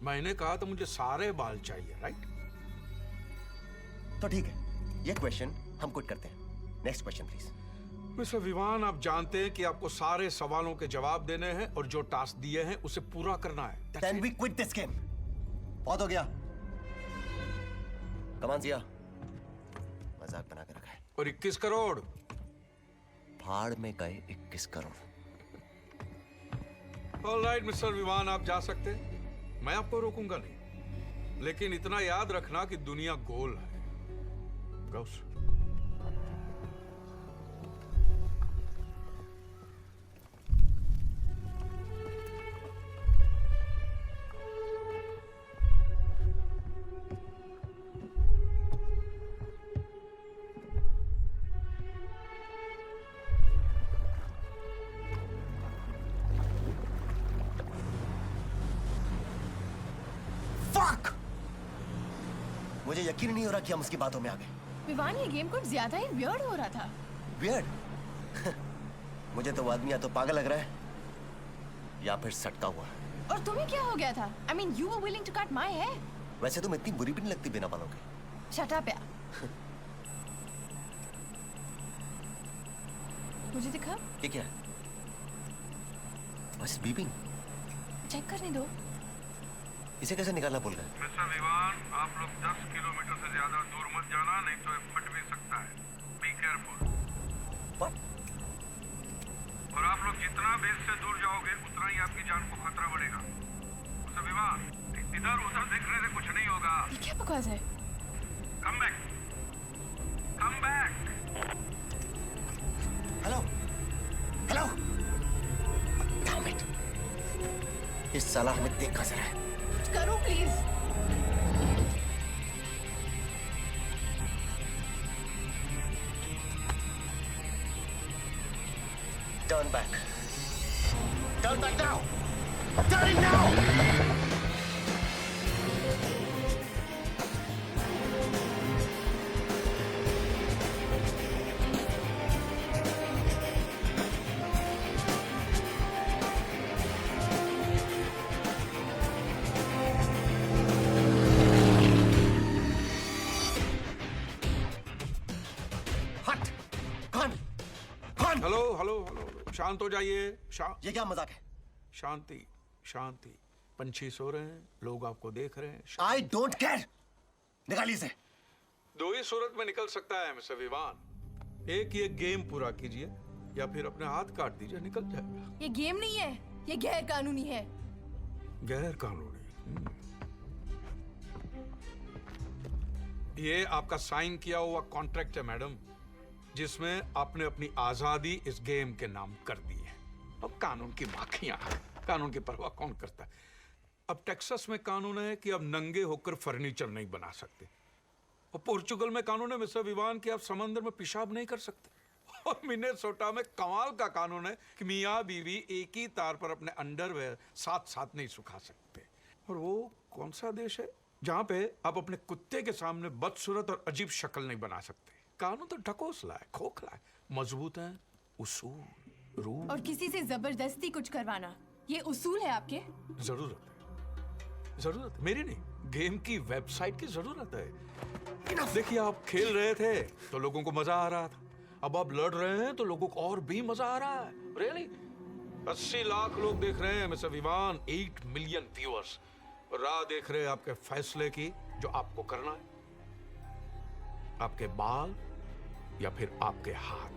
मैंने कहा तो मुझे सारे बाल चाहिए, राइट? तो ठीक है, ये क्वेश्चन हम कुछ करते हैं। Next question please. Mister Vivaan, आप जानते हैं कि आपको सारे सवालों के जवाब देने हैं और जो टास्क दिए हैं उसे पूरा करना है। That's Then it. we quit this game. बहुत हो गया। कमान सिया, मजाक बना के रखा है। और 21 करोड़। भाड़ में गए 21 करोड़। ऑलराइट मिस्टर विवान, आप जा सकते हैं। मैं आपको रोकूंगा नहीं, लेकिन इतना याद रखना कि दुनिया गोल है। Goes. Fuck! मुझे यकीन नहीं हो रहा कि हम उसकी बातों में आ गए। विवान, ये गेम कुछ ज्यादा ही वियर्ड हो रहा था। वियर्ड? मुझे तो वो आदमी या तो पागल लग रहा है या फिर सटका हुआ है। और तुम्हें क्या हो गया था? I mean, you were willing to cut my hair. वैसे तुम इतनी बुरी भी नहीं लगती बिना बालों के। Shut up, यार। मुझे दिखा? ये क्या है? What's beeping? चेक करने दो। इसे कैसे निकालना भूल गए? मिस्टर विवान, आप लोग 10 किलोमीटर से ज्यादा दूर मत जाना, नहीं तो ये फट भी सकता है। Be careful. What? और आप लोग जितना बेस से दूर जाओगे, उतना ही आपकी जान को खतरा बढ़ेगा। मिस्टर विवान, इधर उधर देखने से कुछ नहीं होगा। ये क्या बकवास है? Come back, come back. Hello, hello. Damn it! इस साला हमें देख कैसे रहा है? करो please. Turn back. Turn back now. Turn it now. हट! कौन? कौन? हेलो हेलो हेलो, शांत हो जाइए। ये क्या मजाक है? शांति, शांति। पंछी सो रहे हैं, लोग आपको देख रहे हैं। I don't care. निकालिए इसे। दो ही सूरत में निकल सकता है मिस्टर विवान। एक ये गेम पूरा कीजिए या फिर अपने हाथ काट दीजिए, निकल जाएगा। ये गेम नहीं है, ये गैर कानूनी है। गैर कानूनी? ये आपका साइन किया हुआ कॉन्ट्रैक्ट है मैडम, जिसमें आपने अपनी आजादी इस गेम के नाम कर दी है। अब कानून की माखियां, कानून की परवाह कौन करता है? अब टेक्सास में कानून है कि अब नंगे होकर फर्नीचर नहीं बना सकते, और पोर्चुगल में कानून है मिस्टर विवान कि आप समंदर में पेशाब नहीं कर सकते, और मिनेसोटा में कमाल का कानून है कि मियाँ बीवी एक ही तार पर अपने अंडरवेयर साथ साथ नहीं सुखा सकते। और वो कौन सा देश है जहाँ पे आप अपने कुत्ते के सामने बदसूरत और अजीब शक्ल नहीं बना सकते? कानून तो ढकोसला है, खोखला है, मजबूत है, उसूल, रूल। और किसी से जबरदस्ती कुछ करवाना, ये उसूल है आपके? जरूरत है, जरूरत मेरी नहीं, गेम की वेबसाइट की जरूरत है। देखिए, आप खेल रहे थे तो लोगों को मजा आ रहा था, अब आप लड़ रहे हैं तो लोगों को और भी मजा आ रहा है। रियली 80 लाख लोग देख रहे हैं मिस्टर विवान, 8 मिलियन व्यूअर्स राह देख रहे हैं आपके फैसले की, जो आपको करना है। आपके बाल या फिर आपके हाथ।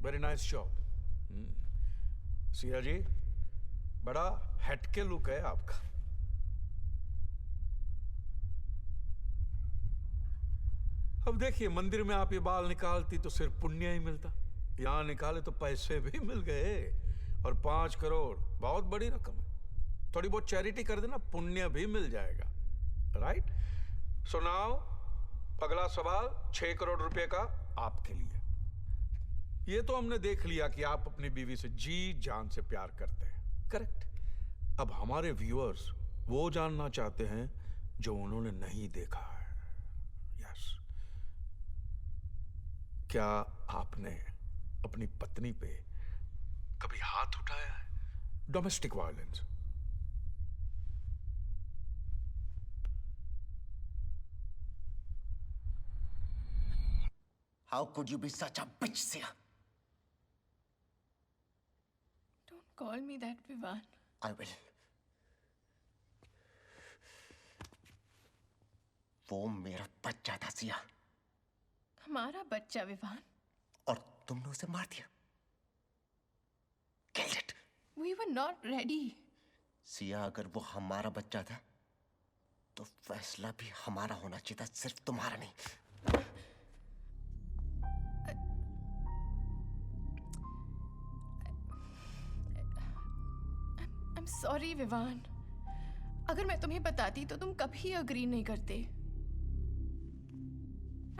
Very nice job Siya ji, बड़ा हटके लुक है आपका। अब देखिए, मंदिर में आप ये बाल निकालती तो सिर्फ पुण्य ही मिलता, यहां निकाले तो पैसे भी मिल गए, और 5 करोड़ बहुत बड़ी रकम है। थोड़ी बहुत चैरिटी कर देना, पुण्य भी मिल जाएगा। राइट? सो नाउ अगला सवाल 6 करोड़ रुपए का आपके लिए। ये तो हमने देख लिया कि आप अपनी बीवी से जी जान से प्यार करते हैं, करेक्ट? अब हमारे व्यूअर्स वो जानना चाहते हैं जो उन्होंने नहीं देखा है। यस, क्या आपने अपनी पत्नी पे कभी हाथ उठाया है? Domestic violence. How could you be such a bitch, Sia? Don't call me that, Vivan. I will. वो मेरा बच्चा था, सिया। हमारा बच्चा, विवान। और तुमने उसे मार दिया। Killed it. We were not ready. Siya, अगर वो हमारा बच्चा था तो फैसला भी हमारा होना चाहिए था, सिर्फ तुम्हारा नहीं। I'm sorry, Vivaan. अगर मैं तुम्हें बताती तो तुम कभी अग्री नहीं करते।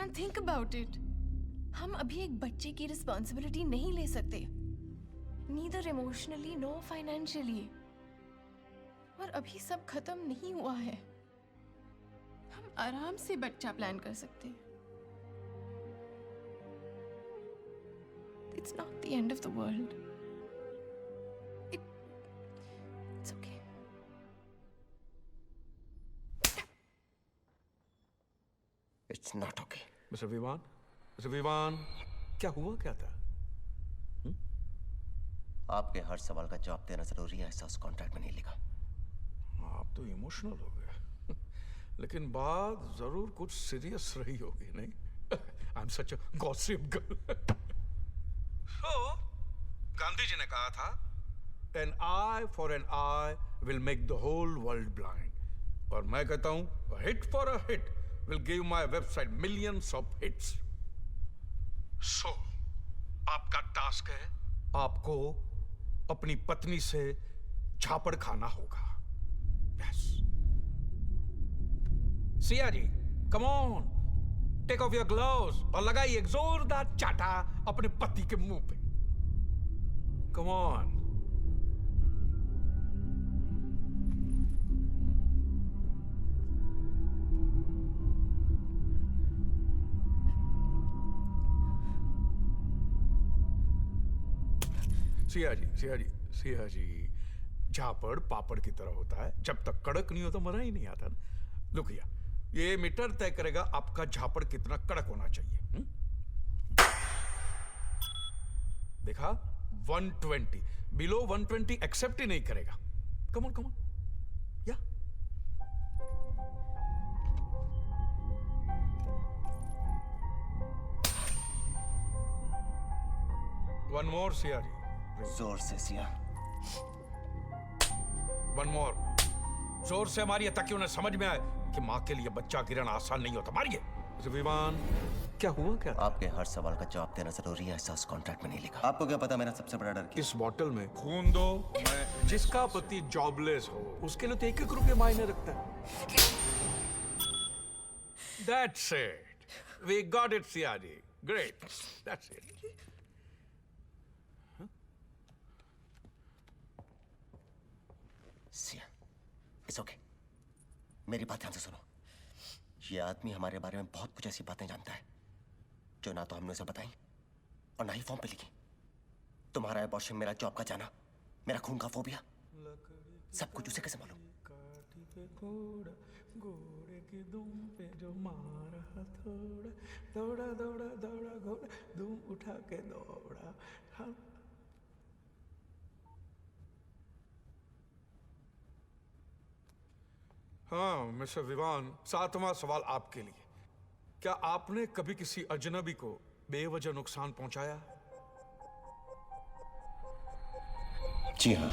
And think about it. हम अभी एक बच्चे की रिस्पॉन्सिबिलिटी नहीं ले सकते, neither emotionally nor financially। और अभी सब खत्म नहीं हुआ है, हम आराम से बच्चा प्लान कर सकते हैं। It's not the end of the world. It's okay. It's not okay. Mister Vivaan, क्या हुआ क्या था? आपके हर सवाल का जवाब देना जरूरी है, ऐसा उस कॉन्ट्रैक्ट में नहीं लिखा। आप तो इमोशनल हो गए। लेकिन बात जरूर कुछ सीरियस रही होगी, नहीं? I am such a gossip girl. So Gandhi ji ने कहा था, an eye for an eye will make the whole world blind. और मैं कहता हूं, hit for a hit will give my website millions of hits. So आपका टास्क है, आपको अपनी पत्नी से झापड़ खाना होगा। Yes Sia ji, come on, take off your gloves और लगाइए एक जोरदार चाटा अपने पति के मुंह पे। Come on. सिया जी, झापड़ पापड़ की तरह होता है, जब तक कड़क नहीं होता मजा ही नहीं आता ना। लुक हियर, ये मीटर तय करेगा आपका झापड़ कितना कड़क होना चाहिए। देखा, 120, बिलो 120 एक्सेप्ट ही नहीं करेगा। कम ऑन या वन मोर सिया जी, जोर से सिया। वन मोर, जोर से मारिए ताकि उन्हें समझ में आए कि माँ के लिए बच्चा गिरना आसान नहीं होता। मारिए। विमान, क्या हुआ क्या? आपके हर सवाल का जवाब देना जरूरी है, ऐसा उस कॉन्ट्रैक्ट में नहीं लिखा। आपको क्या पता मेरा सबसे बड़ा डर क्या? इस बोतल में खून दो। मैं जिसका पति जॉबलेस हो उसके लिए तो 1-1 रुपये मायने रखता है। That's it. We got it, Sayaji. Great. That's it. Siya, it's okay. मेरी बात ध्यान से सुनो। ये आदमी हमारे बारे में बहुत कुछ ऐसी बातें जानता है जो ना तो हमने उसे बताई और ना ही फॉर्म पे लिखी। तुम्हारा अबॉर्शन, मेरा जॉब का जाना, मेरा खून का फोबिया, सब कुछ उसे कैसे मालूम? घोड़े की दुम पे जो मारा थोड़ा, दौड़ा दौड़ा दौड़ा घोड़ा, दुम उठा के दौड़ा। हाँ मिस्टर विवान, 7वां सवाल आपके लिए। क्या आपने कभी किसी अजनबी को बेवजह नुकसान पहुंचाया? जी हाँ।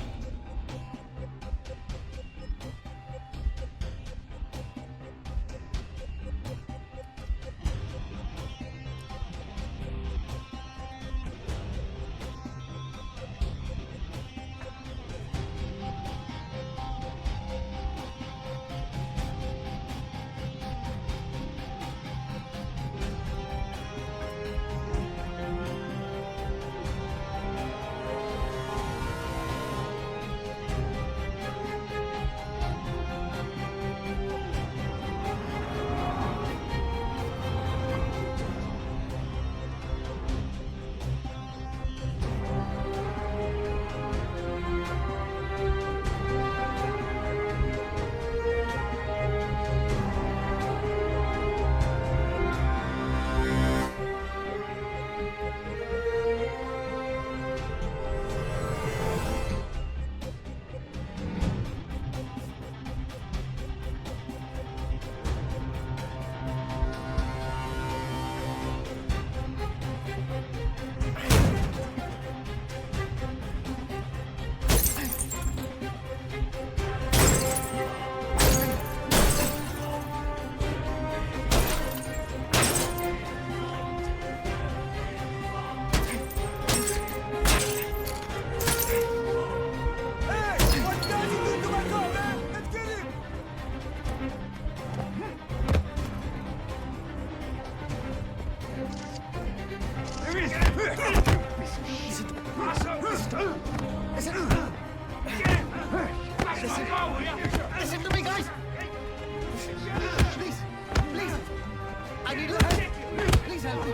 Listen to me, guys. Please, please. I need your help. Please help me.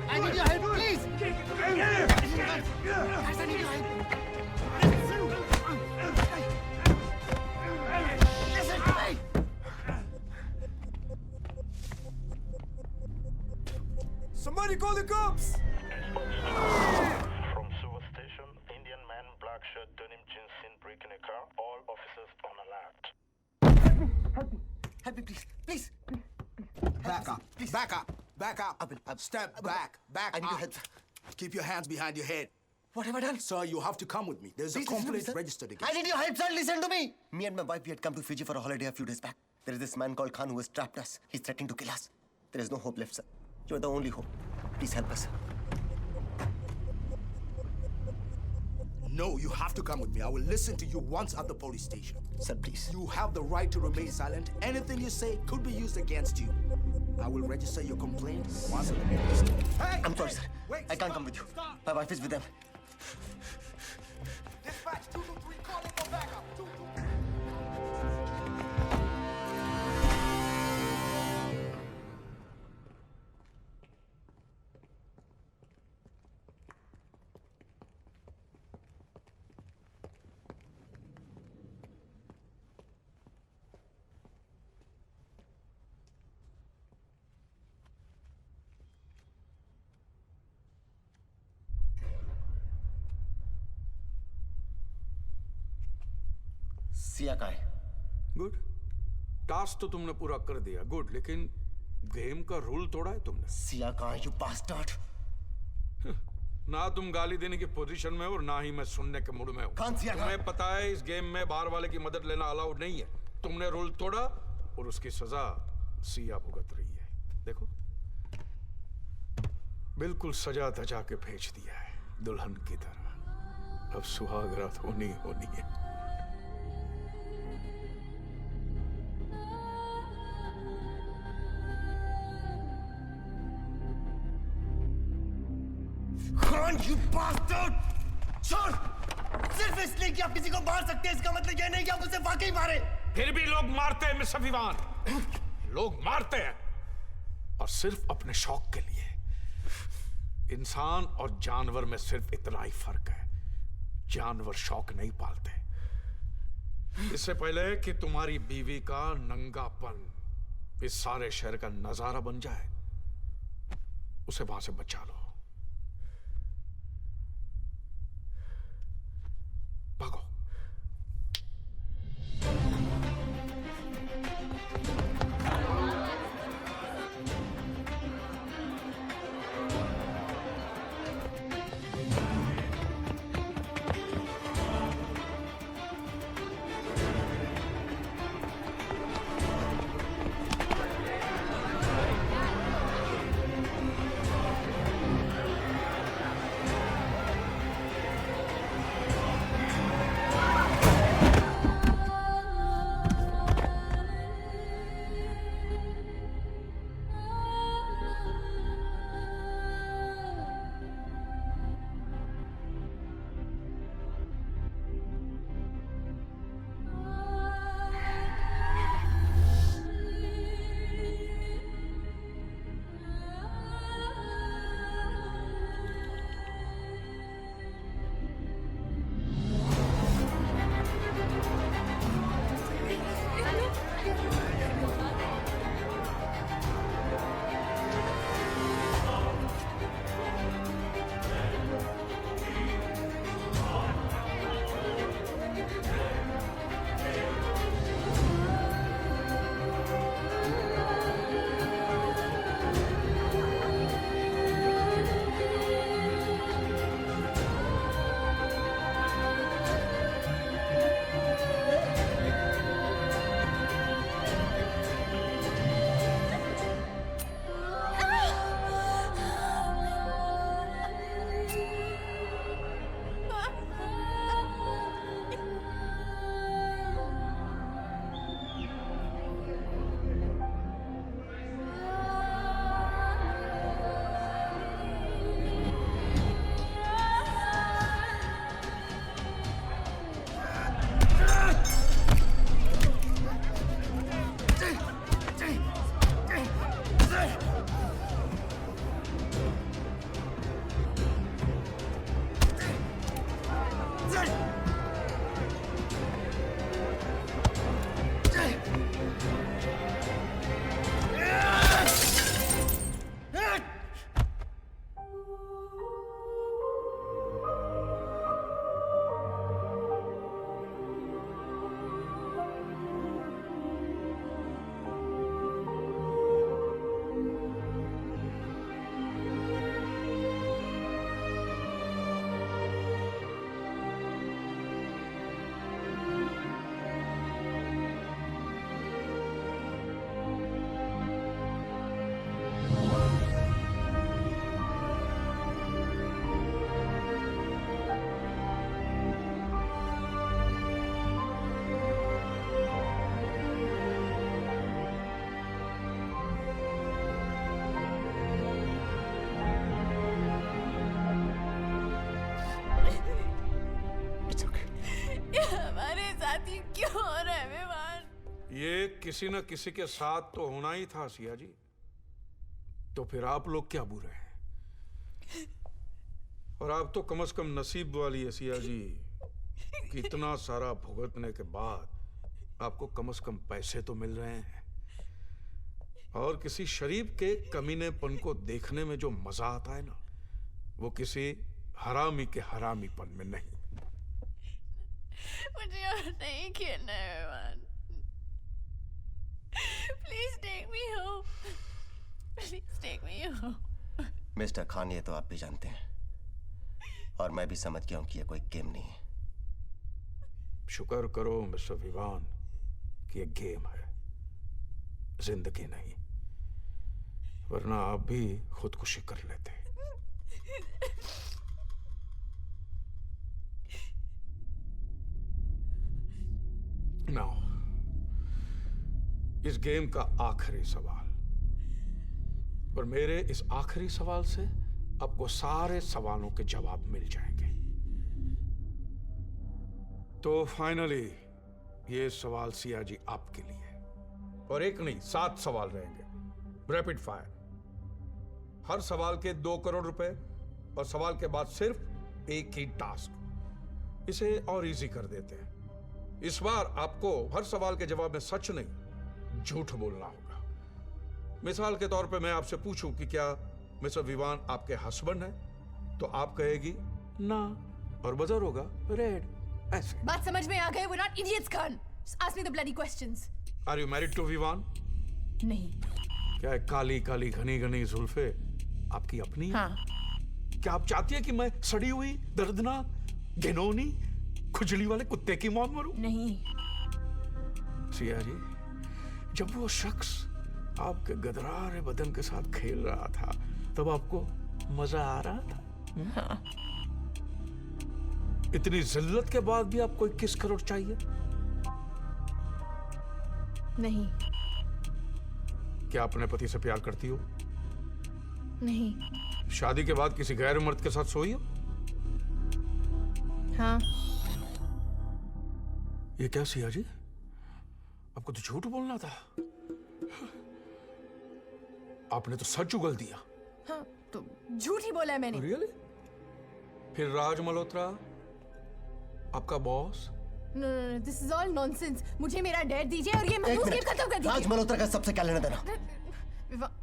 I need your help, please. Guys, I need your help. Listen to me. Somebody call the cops! From Sewer Station, Indian man, black shirt, denim jeans seen breaking a car. All officers on alert. help me, please, please. Back up. Please. Back up. Back up. Step back. Back I need up. your help. Keep your hands behind your head. What have I done? Sir, you have to come with me. There's Please a listen to me, complaint sir. registered I against need your help, sir. Listen to me. Me and my wife, we had come to Fiji for a holiday a few days back. There is this man called Khan who has trapped us. He's threatening to kill us. There is no hope left, sir. You are the only hope. Please help us. No, you have to come with me. I will listen to you once at the police station. Sir, please. You have the right to remain silent. Anything you say could be used against you. I will register your complaint once at the police station. Hey! I'm sorry, sir. Wait, I can't come with you. Stop. My wife is with them. Dispatch 223 calling for backup. 223. Siya कहाँ है? Good. Task तो तुमने पूरा कर दिया, good, लेकिन game का rule तोड़ा है तुमने। सिया कहाँ है, you bastard? ना तुम गाली देने की पोजीशन में हो और ना ही मैं सुनने के मूड में हूँ। कौन सिया कहाँ? तुम्हें पता है इस गेम में बाहर वाले की मदद लेना अलाउड नहीं है। तुमने रूल तोड़ा और उसकी सजा सिया भुगत रही है। देखो, बिल्कुल सजा धजा के भेज दिया है, दुल्हन की तरह। अब सुहाग रात होनी है। Khan, you bastard! छोड़! सिर्फ इसलिए कि आप किसी को मार सकते हैं, इसका मतलब ये नहीं कि आप उसे वाकई मारे। फिर भी लोग मारते हैं मिस्टर विवान, लोग मारते हैं और सिर्फ अपने शौक के लिए। इंसान और जानवर में सिर्फ इतना ही फर्क है, जानवर शौक नहीं पालते। इससे पहले कि तुम्हारी बीवी का नंगापन इस सारे शहर का नजारा बन जाए, उसे वहां से बचा लो। भागो। ये किसी न किसी के साथ तो होना ही था सिया जी। तो फिर आप लोग क्या बुरे हैं? और आप तो कम से कम नसीब वाली है सिया जी कि इतना सारा भुगतने के बाद आपको कम से कम पैसे तो मिल रहे हैं। और किसी शरीफ के कमीनेपन को देखने में जो मजा आता है ना, वो किसी हरामी के हरामीपन में नहीं। मुझे और नहीं खेलना है Vivaan. Please take me home. Please take me home. Mister Khan, ये तो आप भी जानते हैं और मैं भी समझ गया हूं कि ये कोई गेम नहीं है। शुक्र करो मिस्टर विवान कि ये गेम है, जिंदगी नहीं, वरना आप भी खुदकुशी कर लेते। नाउ इस गेम का आखिरी सवाल, और मेरे इस आखिरी सवाल से आपको सारे सवालों के जवाब मिल जाएंगे। तो फाइनली ये सवाल सिया जी आपके लिए, और एक नहीं 7 सवाल रहेंगे, रैपिड फायर। हर सवाल के 2 करोड़ रुपए, और सवाल के बाद सिर्फ एक ही टास्क। इसे और इजी कर देते हैं। इस बार आपको हर सवाल के जवाब में सच नहीं, झूठ बोलना होगा। मिसाल के तौर पे मैं आपसे पूछूं कि क्या मिस्टर विवान आपके हस्बैंड है, तो आप कहेगी ना, और बजर होगा रेड। ऐसे बात समझ में आ गए? We're not idiots, Khan. Just ask me the bloody questions. Are you married to Vivaan? नहीं। क्या है काली काली घनी घनी जुल्फे आपकी अपनी? हाँ। क्या आप चाहती है कि मैं सड़ी हुई दर्दनाक घिनौनी खुजली वाले कुत्ते की मौत मरूं? नहीं। सिया जी, जब वो शख्स आपके गदरारे बदन के साथ खेल रहा था, तब आपको मजा आ रहा था? हाँ। इतनी जिल्लत के बाद भी आपको 21 करोड़ चाहिए? नहीं। क्या अपने पति से प्यार करती हो? नहीं। शादी के बाद किसी गैर मर्द के साथ सोई हो? हाँ। ये क्या सिया जी, आपको तो झूठ बोलना था। आपने तो सच उगल दिया। हाँ, तो झूठ ही बोला है मैंने। रियली? फिर राज मल्होत्रा आपका boss? No, this is all nonsense. मुझे मेरा डेट दीजिए और ये महसूस गेम खत्म कर दीजिए। राज मल्होत्रा का सबसे क्या लेना देना?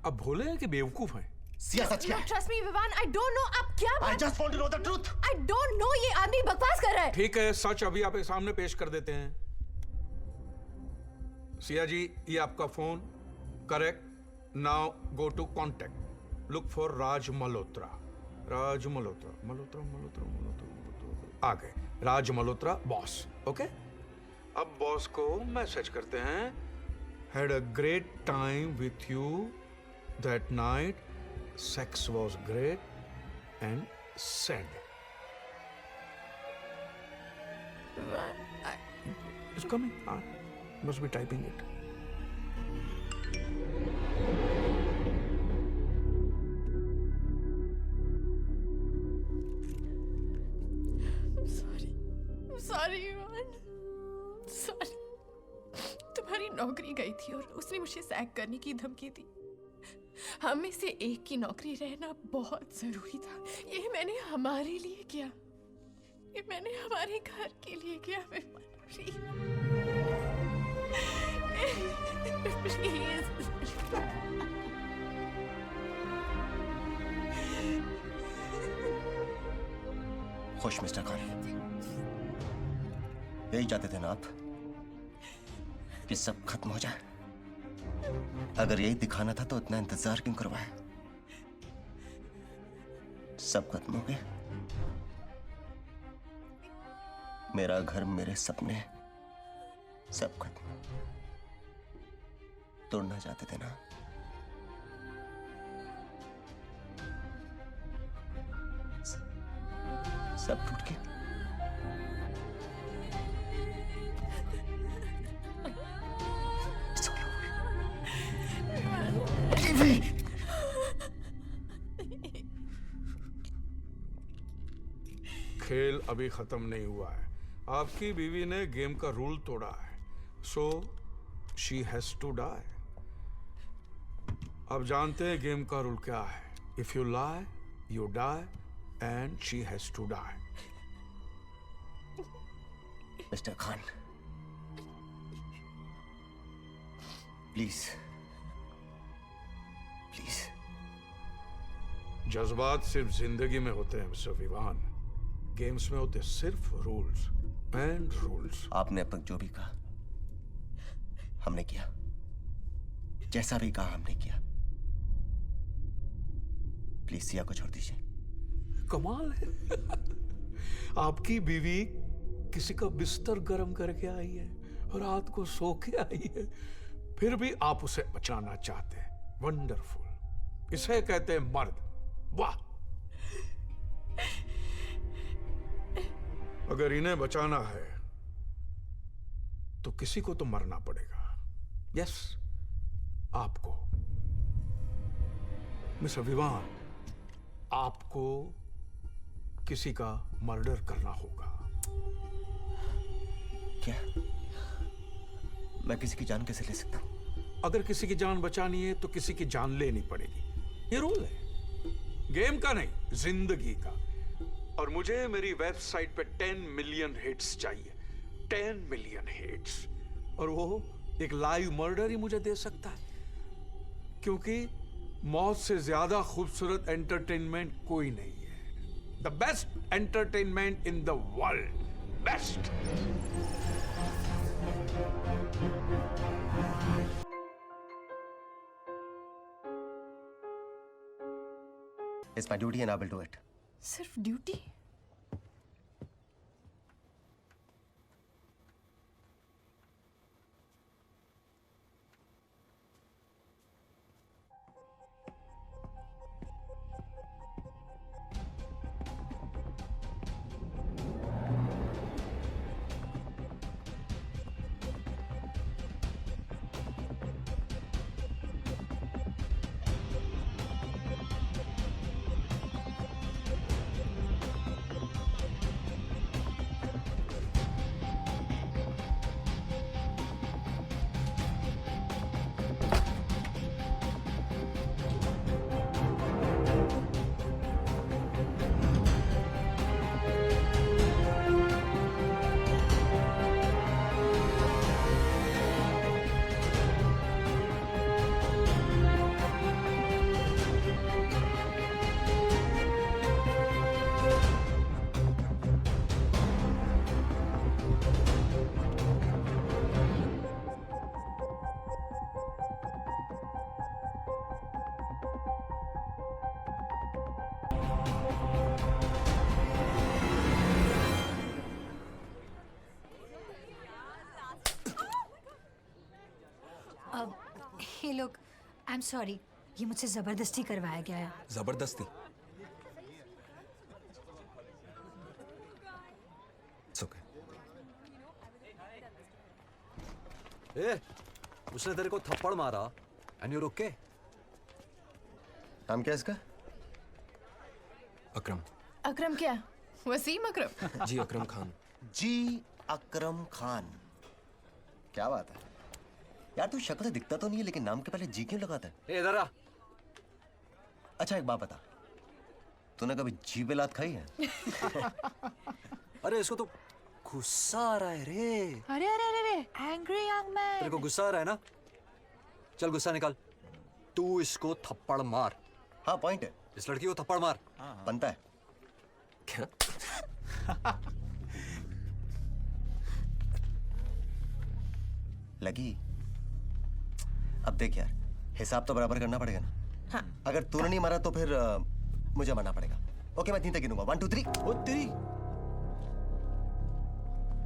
अब भोले हैं कि बेवकूफ हैं? सियासत क्या है? Trust me, Vivaan, I don't know आप क्या I just want to know the truth. I don't know, ये आदमी बकवास कर रहा है। ठीक है, सच अभी आपके सामने पेश कर देते हैं। सिया जी, ये आपका phone. Correct. Now go to contact, look for Raj Malhotra. Raj Malhotra, Malhotra Malhotra Malhotra Malhotra, आ गए राज मल्होत्रा बॉस। ओके, अब बॉस को मैसेज करते हैं, had a great time with you that night, sex was great and sad. It's coming. Must be typing it. Sorry, Vivaan. Sorry. तुम्हारी नौकरी गई थी और उसने मुझे सैक करने की धमकी दी। हम में से एक की नौकरी रहना बहुत जरूरी था। ये मैंने हमारे लिए किया, ये मैंने हमारे घर के लिए किया। प्लीज खुश मिस्टर खान, यही चाहते थे ना आप कि सब खत्म हो जाए? अगर यही दिखाना था तो इतना इंतजार क्यों करवाया? सब खत्म हो गया, मेरा घर, मेरे सपने, सब खत्म। तोड़ना चाहते थे ना? सब टूट गया। खेल अभी खत्म नहीं हुआ है। आपकी बीवी ने गेम का रूल तोड़ा है, so she has to die. अब जानते हैं गेम का रूल क्या है। If you lie you die and she has to die. Mister Khan, please please. जज्बात सिर्फ जिंदगी में होते हैं मिस्टर विवान, गेम्स में होते सिर्फ रूल्स एंड रूल्स। आपने अब तक जो भी कहा हमने किया, जैसा भी कहा हमने किया। प्लीज सिया को छोड़ दीजिए। कमाल है आपकी बीवी किसी का बिस्तर गर्म करके आई है और रात को सो के आई है, फिर भी आप उसे बचाना चाहते हैं। वंडरफुल, इसे कहते हैं मर्द। वाह। अगर इन्हें बचाना है तो किसी को तो मरना पड़ेगा। यस, आपको मिस्टर विवान, आपको किसी का मर्डर करना होगा। क्या मैं किसी की जान कैसे ले सकता हूं? अगर किसी की जान बचानी है तो किसी की जान लेनी पड़ेगी। ये रूल है, गेम का नहीं, जिंदगी का। और मुझे मेरी वेबसाइट पे 10 मिलियन हिट्स चाहिए। 10 मिलियन हिट्स। और वो एक लाइव मर्डर ही मुझे दे सकता है, क्योंकि मौत से ज्यादा खूबसूरत एंटरटेनमेंट कोई नहीं है। The best entertainment in the world. Best. It's my duty and I will do it. सिर्फ ड्यूटी? हे लोग, आई एम सॉरी, ये मुझसे जबरदस्ती करवाया गया है। जबरदस्ती? It's okay. ए, उसने तेरे को थप्पड़ मारा एंड यू ओके? नाम क्या है इसका? अकरम। अकरम क्या? वसीम अकरम? जी अकरम खान। जी अकरम खान। क्या बात है यार, तू शक्ल से दिखता तो नहीं है, लेकिन नाम के पहले जी क्यों लगाता है? ए इधर आ। अच्छा एक बात बता, तूने कभी जी पे लात खाई है? अरे इसको तो गुस्सा आ रहा है रे। अरे अरे अरे अरे, एंग्री यंग मैन। तेरे को गुस्सा आ रहा है ना? चल गुस्सा निकाल। तू इसको थप्पड़ मार। हाँ पॉइंट है। इस लड़की को थप्पड़ मार। बनता है क्या? लगी? अब देख यार, हिसाब तो बराबर करना पड़ेगा ना। हाँ। अगर तूने नहीं मारा तो फिर मुझे मरना पड़ेगा। ओके, मैं 3 तक गिनूंगा। 1 2 3। ओ तेरी।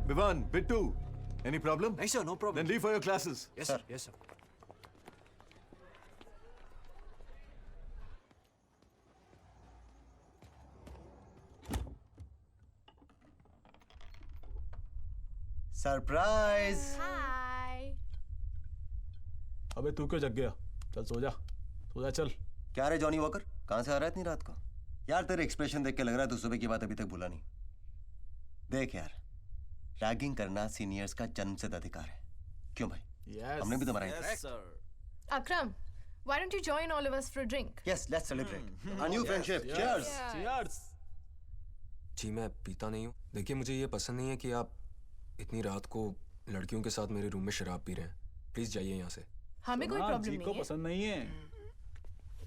Vivan, Bittu, any problem? नहीं sir, no problem. Then leave for your classes. Yes sir, yes sir. Surprise. Hi. अबे तू क्यों जग गया? चल सो जा चल। क्या रे जॉनी वॉकर, कहां से आ रहा है इतनी रात को? यार तेरे एक्सप्रेशन देख के लग रहा है तू सुबह की बात अभी तक भूला नहीं। देख यार, रैगिंग करना सीनियर्स का जन्मसिद्ध अधिकार है। क्यों भाई, Yes. हमने भी तो मराई। Yes, sir. Akram, why don't you join all of us for a drink? Yes, let's celebrate our new friendship. Cheers. Cheers. जी मैं पीता नहीं हूँ। देखिए मुझे ये पसंद नहीं है कि आप इतनी रात को लड़कियों के साथ मेरे रूम में शराब पी रहे हैं। प्लीज जाइए यहाँ से। हमें कोई हाँ, प्रॉब्लम जी नहीं को है। पसंद नहीं है।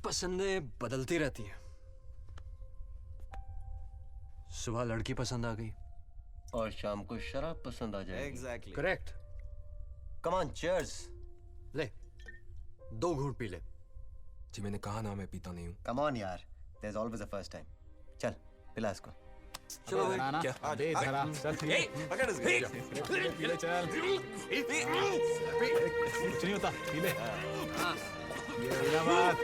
पसंदें बदलती रहती हैं। सुबह लड़की पसंद आ गई और शाम को शराब पसंद आ जाएगी। Exactly. Correct. Come on, cheers. ले 2 घूंट पी ले। जी मैंने कहा ना मैं पीता नहीं हूँ। Come on यार, there's always a first time. चल, पिला इसको। चलो भाई। ना क्या? अबे इधर आ, चल पी ले। पी ले चल। कुछ नहीं होता, पी ले। ये ना बात।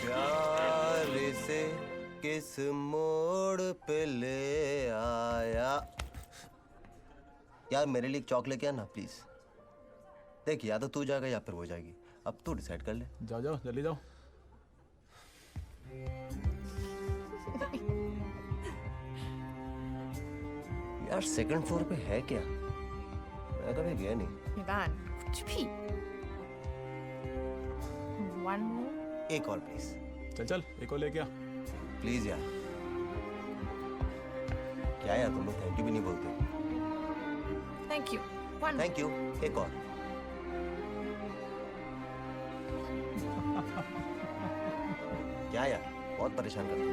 प्यार से किस मोड़ पे ले आया। यार मेरे लिए एक चॉकलेट क्या ना प्लीज। देख या तो तू जाएगा या फिर वो जाएगी, अब तू डिसाइड कर ले। जाओ जाओ जल्दी जाओ। यार सेकंड फ्लोर पे है क्या? मैं कभी गया नहीं। विवान, कुछ भी। One more. एक और प्लीज। चल चल एक और लेके आ। प्लीज यार। क्या यार तुम लोग थैंक यू भी नहीं बोलते। Thank you. One more. Thank you, एक और। क्या यार बहुत परेशान करते हो।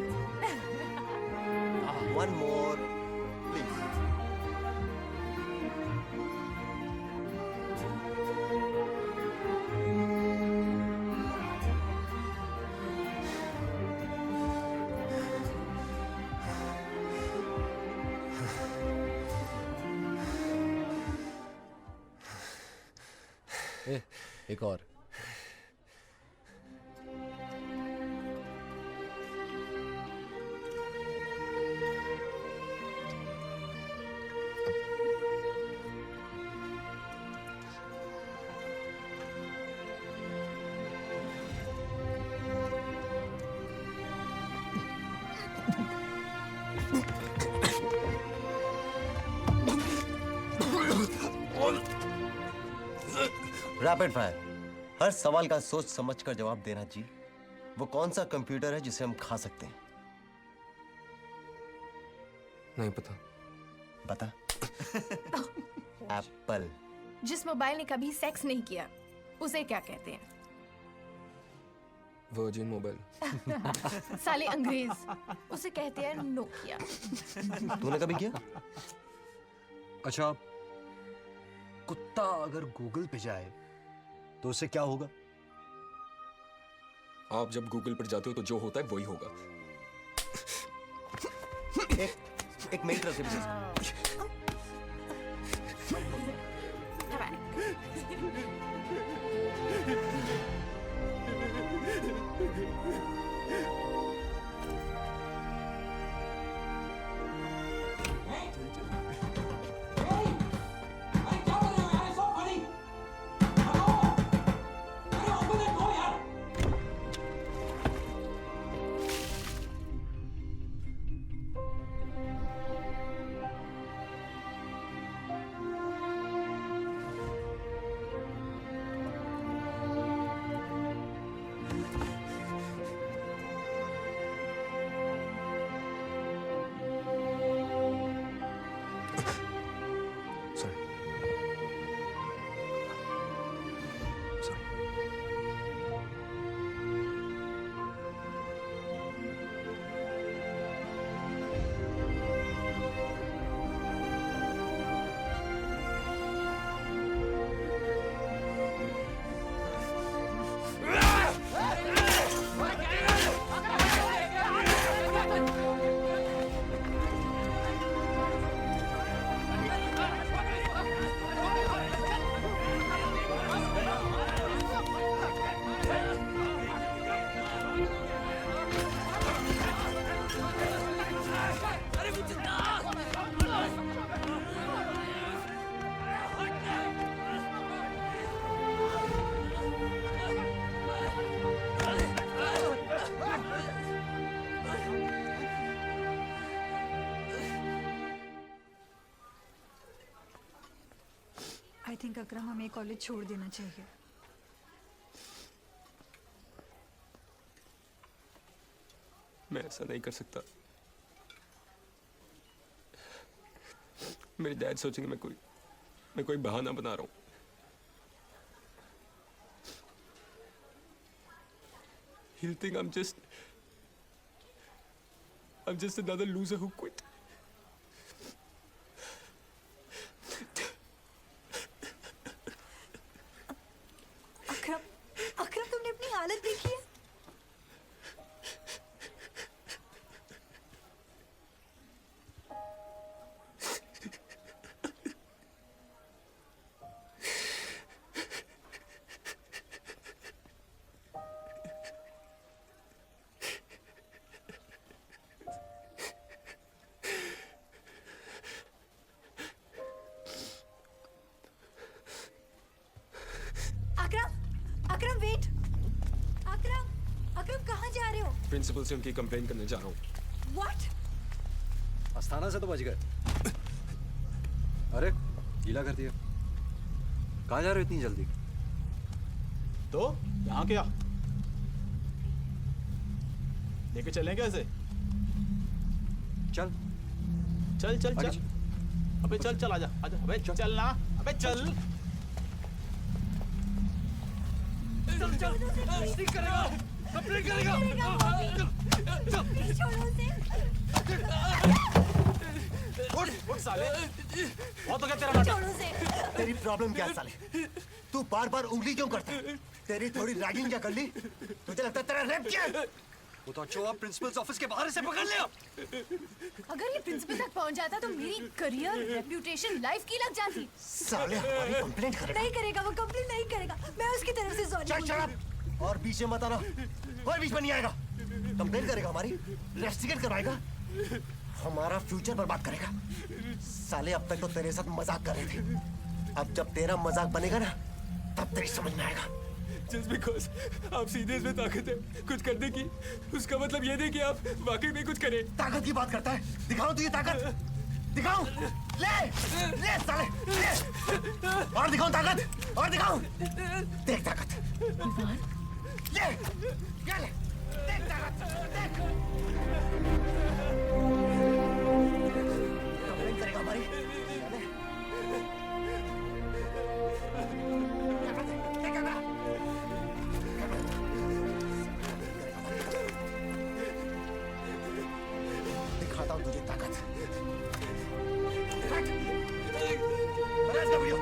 One more, please. एक और। Rapid fire. हर सवाल का सोच समझकर जवाब देना जी। वो कौन सा कंप्यूटर है जिसे हम खा सकते हैं? नहीं पता। बता। एप्पल। जिस मोबाइल ने कभी सेक्स नहीं किया उसे क्या कहते हैं? Virgin mobile. साले अंग्रेज, उसे कहते हैं नोकिया। तूने कभी किया? अच्छा कुत्ता अगर गूगल पे जाए तो उससे क्या होगा? आप जब गूगल पर जाते हो तो जो होता है वही होगा। एक मिनट रखे प्लीज। थिंक अकरम हमें कॉलेज छोड़ देना चाहिए. मैं ऐसा नहीं कर सकता. मेरे डैड सोचेंगे मैं कोई बहाना बना रहा हूँ. He'll think I'm just another loser who quit. अकरम तुमने अपनी हालत देखी है? अकरम वेट. अकरम कहाँ जा रहे हो? प्रिंसिपल से उनकी कंप्लेन करने जा रहा हूँ. What? अस्थाना से तो बच गए. अरे गीला कर दिया. कहाँ जा रहे हो इतनी जल्दी? तो यहाँ क्या लेके चलें कैसे? चल चल चल चल. अबे चल चल आजा आजा. अबे चल ना. अबे चल. चल चल. नहीं करेगा. कंप्लेंट करेगा. छोड़ो उसे. उठ साले. बहुत हो गया तेरा नाटक. छोड़ो उसे. तेरी प्रॉब्लम क्या है साले? तू बार बार उंगली क्यों करता है? तेरी थोड़ी रैगिंग क्या कर ली? तुझे लगता है तेरा रेप किया है? वो तो अच्छो आप प्रिंसिपल्स ऑफिस के बाहर से पकड़ लिया. अगर ये प्रिंसिपल तक पहुंच जाता तो मेरी करियर, रेप्यूटेशन, लाइफ की लग जाती. साले हमारी कंप्लेंट करेगा. नहीं करेगा, वो कंप्लेन नहीं करेगा. मैं उसकी तरफ से सॉरी. चल शट अप. और बीच में मत आना. कोई बीच में नहीं आएगा. कंप्लेंट करेगा हमारी, इन्वेस्टिगेट करवाएगा, हमारा फ्यूचर बर्बाद करेगा. साले अब तक तो तेरे साथ मजाक कर रहे थे. अब जब तेरा मजाक बनेगा ना तब तेरी समझ में आएगा. Just because आप सीधे इसमें ताकत है कुछ करने की, उसका मतलब ये नहीं कि आप वाकई में कुछ करें. ताकत की बात करता है. दिखाओ तुझे ताकत. दिखाओ. ले ले साले ले. और दिखाओ ताकत. और दिखाओ. देख ताकत. ले क्या ले. देख ताकत. देख. कंप्लेंट करेगा हमारी. दिखाता हूँ तुझे ताकत. बना इसका वीडियो.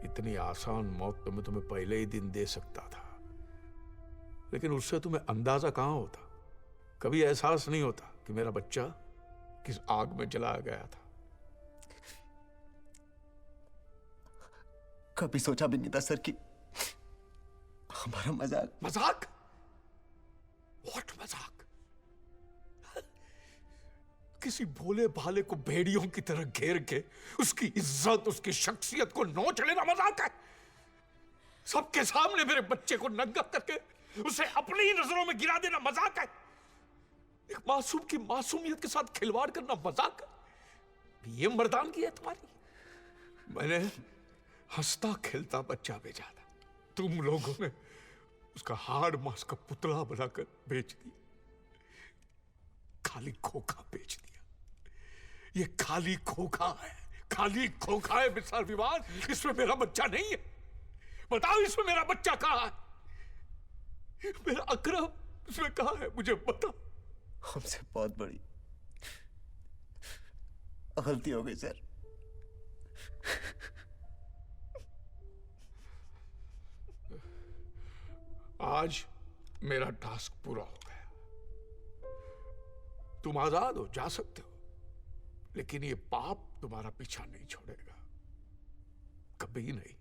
इतनी आसान मौत तो मैं तुम्हें पहले ही दिन दे सकता था, लेकिन उससे तुम्हें अंदाजा कहां होता, कभी एहसास नहीं होता कि मेरा बच्चा किस आग में जला गया था। कभी सोचा भी नहीं था सर कि हमारा मजाक। मजाक? What मजाक? किसी भोले भाले को भेड़ियों की तरह घेर के उसकी इज्जत, उसकी शख्सियत को नोच लेना मजाक है? सबके सामने मेरे बच्चे को नंगा करके उसे अपनी ही नजरों में गिरा देना मजाक है? एक मासूम की मासूमियत के साथ खिलवाड़ करना मजाक है? ये मर्दानगी है तुम्हारी? मैंने हंसता खेलता बच्चा भेजा था, तुम लोगों ने उसका हार्ड मांस का पुतला बनाकर बेच दिया, खाली खोखा बेच दिया। ये खाली खोखा है, खाली खोखा है मिस्टर विवान। इसमें मेरा बच्चा नहीं है। बताओ इसमें मेरा बच्चा कहाँ है? मेरा अकरम इसमें कहाँ है? मुझे बताओ। हमसे बहुत बड़ी गलती हो गई सर। आज मेरा टास्क पूरा हो गया। तुम आजाद हो, जा सकते हो, लेकिन ये पाप तुम्हारा पीछा नहीं छोड़ेगा, कभी नहीं।